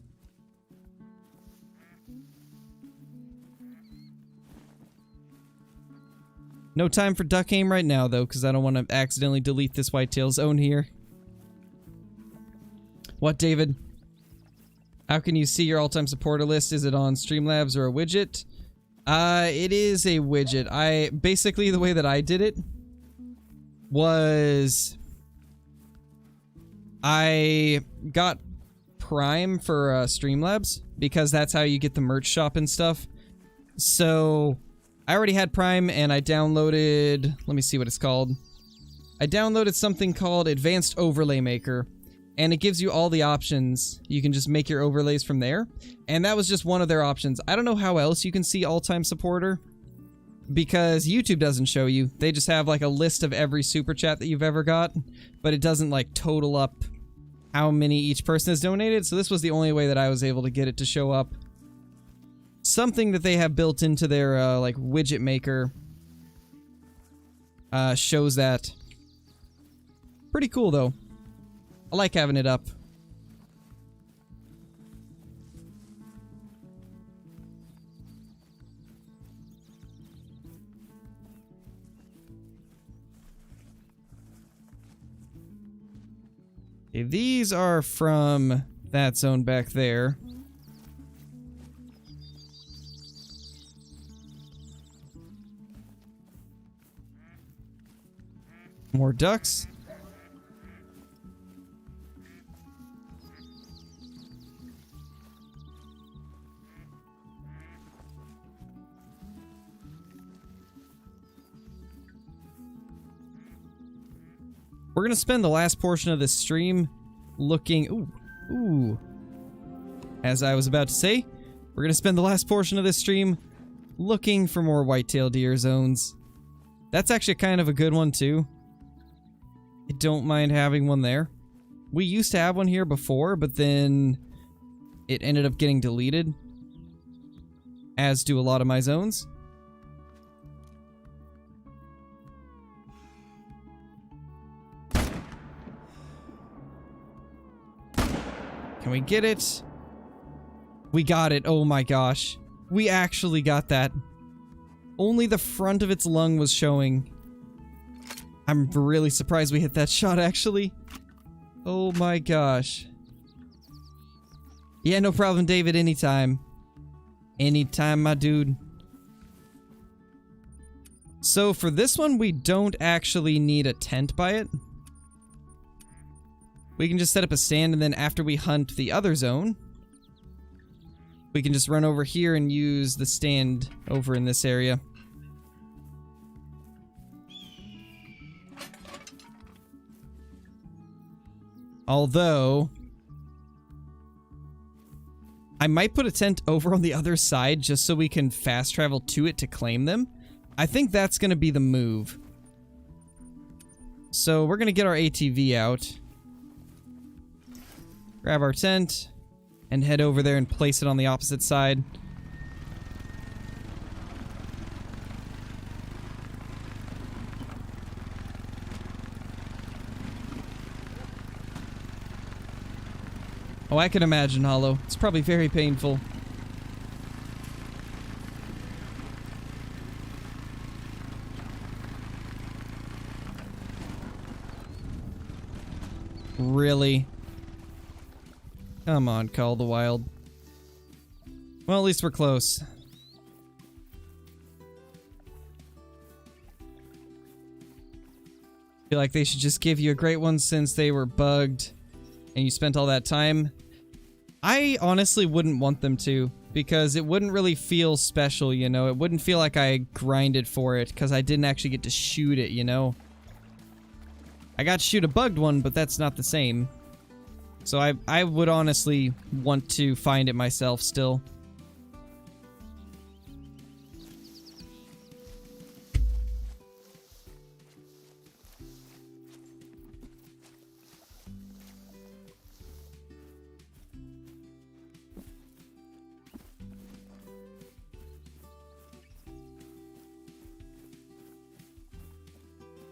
No time for duck aim right now, though, because I don't want to accidentally delete this whitetail zone here. What, David? How can you see your all-time supporter list? Is it on Streamlabs or a widget? It is a widget. Basically, the way that I did it was I got Prime for Streamlabs, because that's how you get the merch shop and stuff. So I already had Prime, and I downloaded, let me see what it's called. I downloaded something called Advanced Overlay Maker, and it gives you all the options. You can just make your overlays from there, and that was just one of their options. I don't know how else you can see all-time supporter, because YouTube doesn't show you. They just have like a list of every super chat that you've ever got, but it doesn't like total up how many each person has donated, so this was the only way that I was able to get it to show up. Something that they have built into their like widget maker shows that. Pretty cool though. I like having it up. Okay, these are from that zone back there. More ducks. We're gonna spend the last portion of this stream looking... Ooh. As I was about to say, we're gonna spend the last portion of this stream looking for more whitetail deer zones. That's actually kind of a good one, too. I don't mind having one there. We used to have one here before, but then it ended up getting deleted. As do a lot of my zones. Can we get it? We got it. Oh my gosh. We actually got that. Only the front of its lung was showing. I'm really surprised we hit that shot, actually. Oh my gosh. Yeah, no problem, David. Anytime. Anytime, my dude. So for this one, we don't actually need a tent by it. We can just set up a stand, and then after we hunt the other zone, we can just run over here and use the stand over in this area. Although, I might put a tent over on the other side just so we can fast travel to it to claim them. I think that's going to be the move. So we're going to get our ATV out. Grab our tent and head over there and place it on the opposite side. Oh, I can imagine, Hollow. It's probably very painful. Really? Come on, Call the Wild. Well, at least we're close. Feel like they should just give you a great one since they were bugged and you spent all that time. I honestly wouldn't want them to, because it wouldn't really feel special, you know? It wouldn't feel like I grinded for it, because I didn't actually get to shoot it, you know? I got to shoot a bugged one, but that's not the same. So I would honestly want to find it myself still.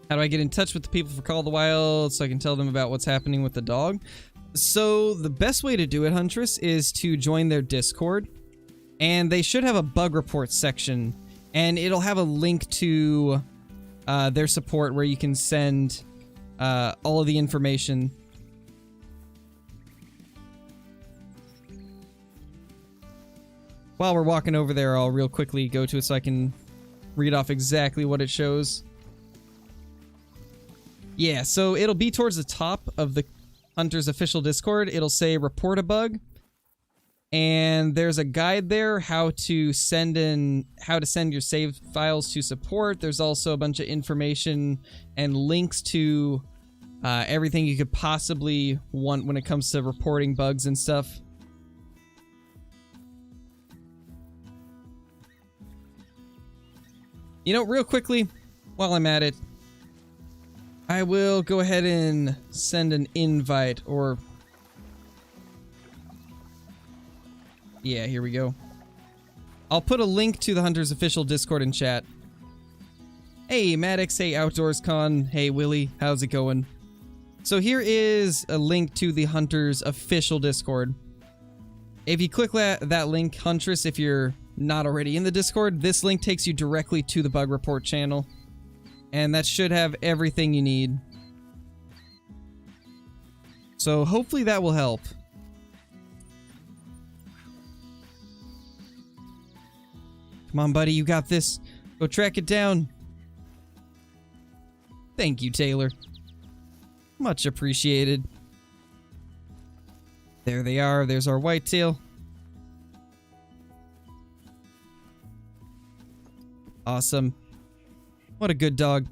How do I get in touch with the people for Call of the Wild so I can tell them about what's happening with the dog? So the best way to do it, Huntress, is to join their Discord. And they should have a bug report section. And it'll have a link to their support where you can send all of the information. While we're walking over there, I'll real quickly go to it so I can read off exactly what it shows. Yeah, so it'll be towards the top of the Hunter's official Discord. It'll say report a bug. And there's a guide there how to send your save files to support. There's also a bunch of information and links to everything you could possibly want when it comes to reporting bugs and stuff. You know, real quickly, while I'm at it, I will go ahead and send an invite, or... yeah, here we go. I'll put a link to the Hunter's official Discord in chat. Hey, Maddox. Hey, OutdoorsCon. Hey, Willie. How's it going? So here is a link to the Hunter's official Discord. If you click that link, Huntress, if you're not already in the Discord, this link takes you directly to the bug report channel. And that should have everything you need. So hopefully that will help. Come on, buddy, you got this. Go track it down. Thank you, Taylor. Much appreciated. There they are. There's our whitetail. Awesome. What a good dog.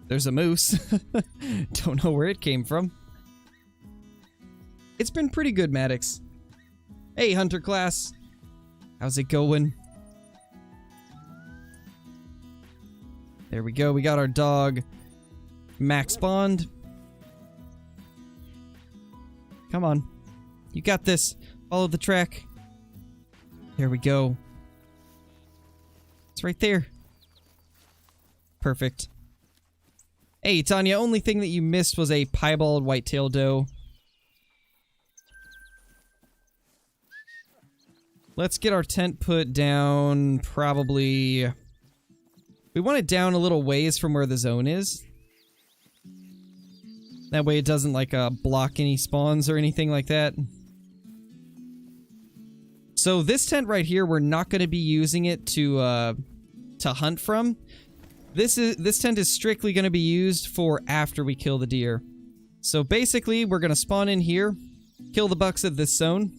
There's a moose. Don't know where it came from. It's been pretty good, Maddox. Hey, Hunter class. How's it going? There we go. We got our dog, Max Bond. Come on. You got this. Follow the track. There we go. It's right there. Perfect. Hey, Tanya, only thing that you missed was a piebald whitetail doe. Let's get our tent put down probably... we want it down a little ways from where the zone is. That way it doesn't, like, block any spawns or anything like that. So this tent right here, we're not going to be using it to hunt from. This tent is strictly going to be used for after we kill the deer. So basically, we're going to spawn in here, kill the bucks at this zone,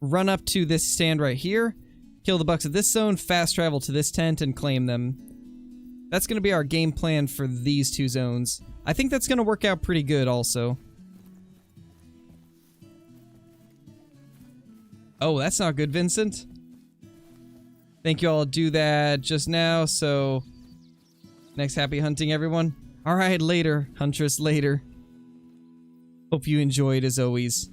run up to this stand right here, kill the bucks at this zone, fast travel to this tent, and claim them. That's going to be our game plan for these two zones. I think that's going to work out pretty good also. Oh, that's not good, Vincent. Think you all do that just now, so... next happy hunting, everyone. Alright, later, Huntress, later. Hope you enjoyed, as always.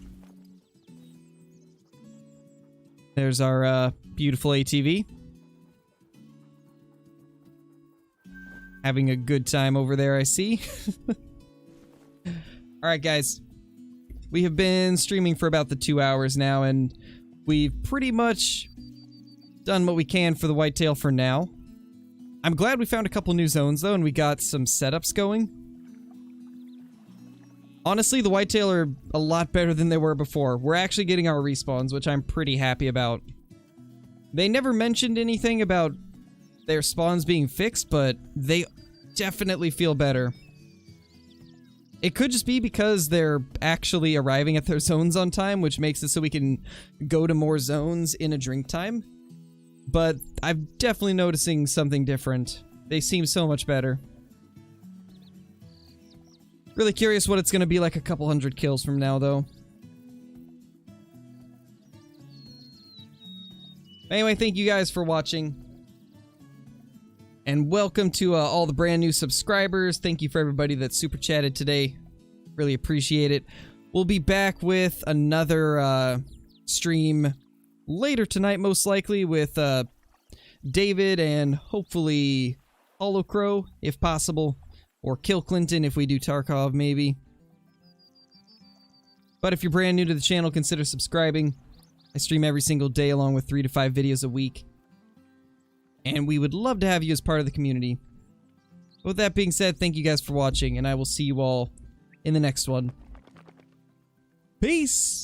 There's our beautiful ATV. Having a good time over there, I see. Alright, guys. We have been streaming for about the 2 hours now, and we've pretty much done what we can for the whitetail for now. I'm glad we found a couple new zones, though, and we got some setups going. Honestly, the whitetail are a lot better than they were before. We're actually getting our respawns, which I'm pretty happy about. They never mentioned anything about their spawns being fixed, but they definitely feel better. It could just be because they're actually arriving at their zones on time, which makes it so we can go to more zones in a drink time. But I'm definitely noticing something different. They seem so much better. Really curious what it's going to be like a couple hundred kills from now, though. Anyway, thank you guys for watching. And welcome to all the brand new subscribers. Thank you for everybody that super chatted today. Really appreciate it. We'll be back with another stream later tonight, most likely, with David and hopefully Holocrow, if possible, or Kill Clinton if we do Tarkov, maybe. But if you're brand new to the channel, consider subscribing. I stream every single day along with 3 to 5 videos a week. And we would love to have you as part of the community. With that being said, thank you guys for watching, and I will see you all in the next one. Peace!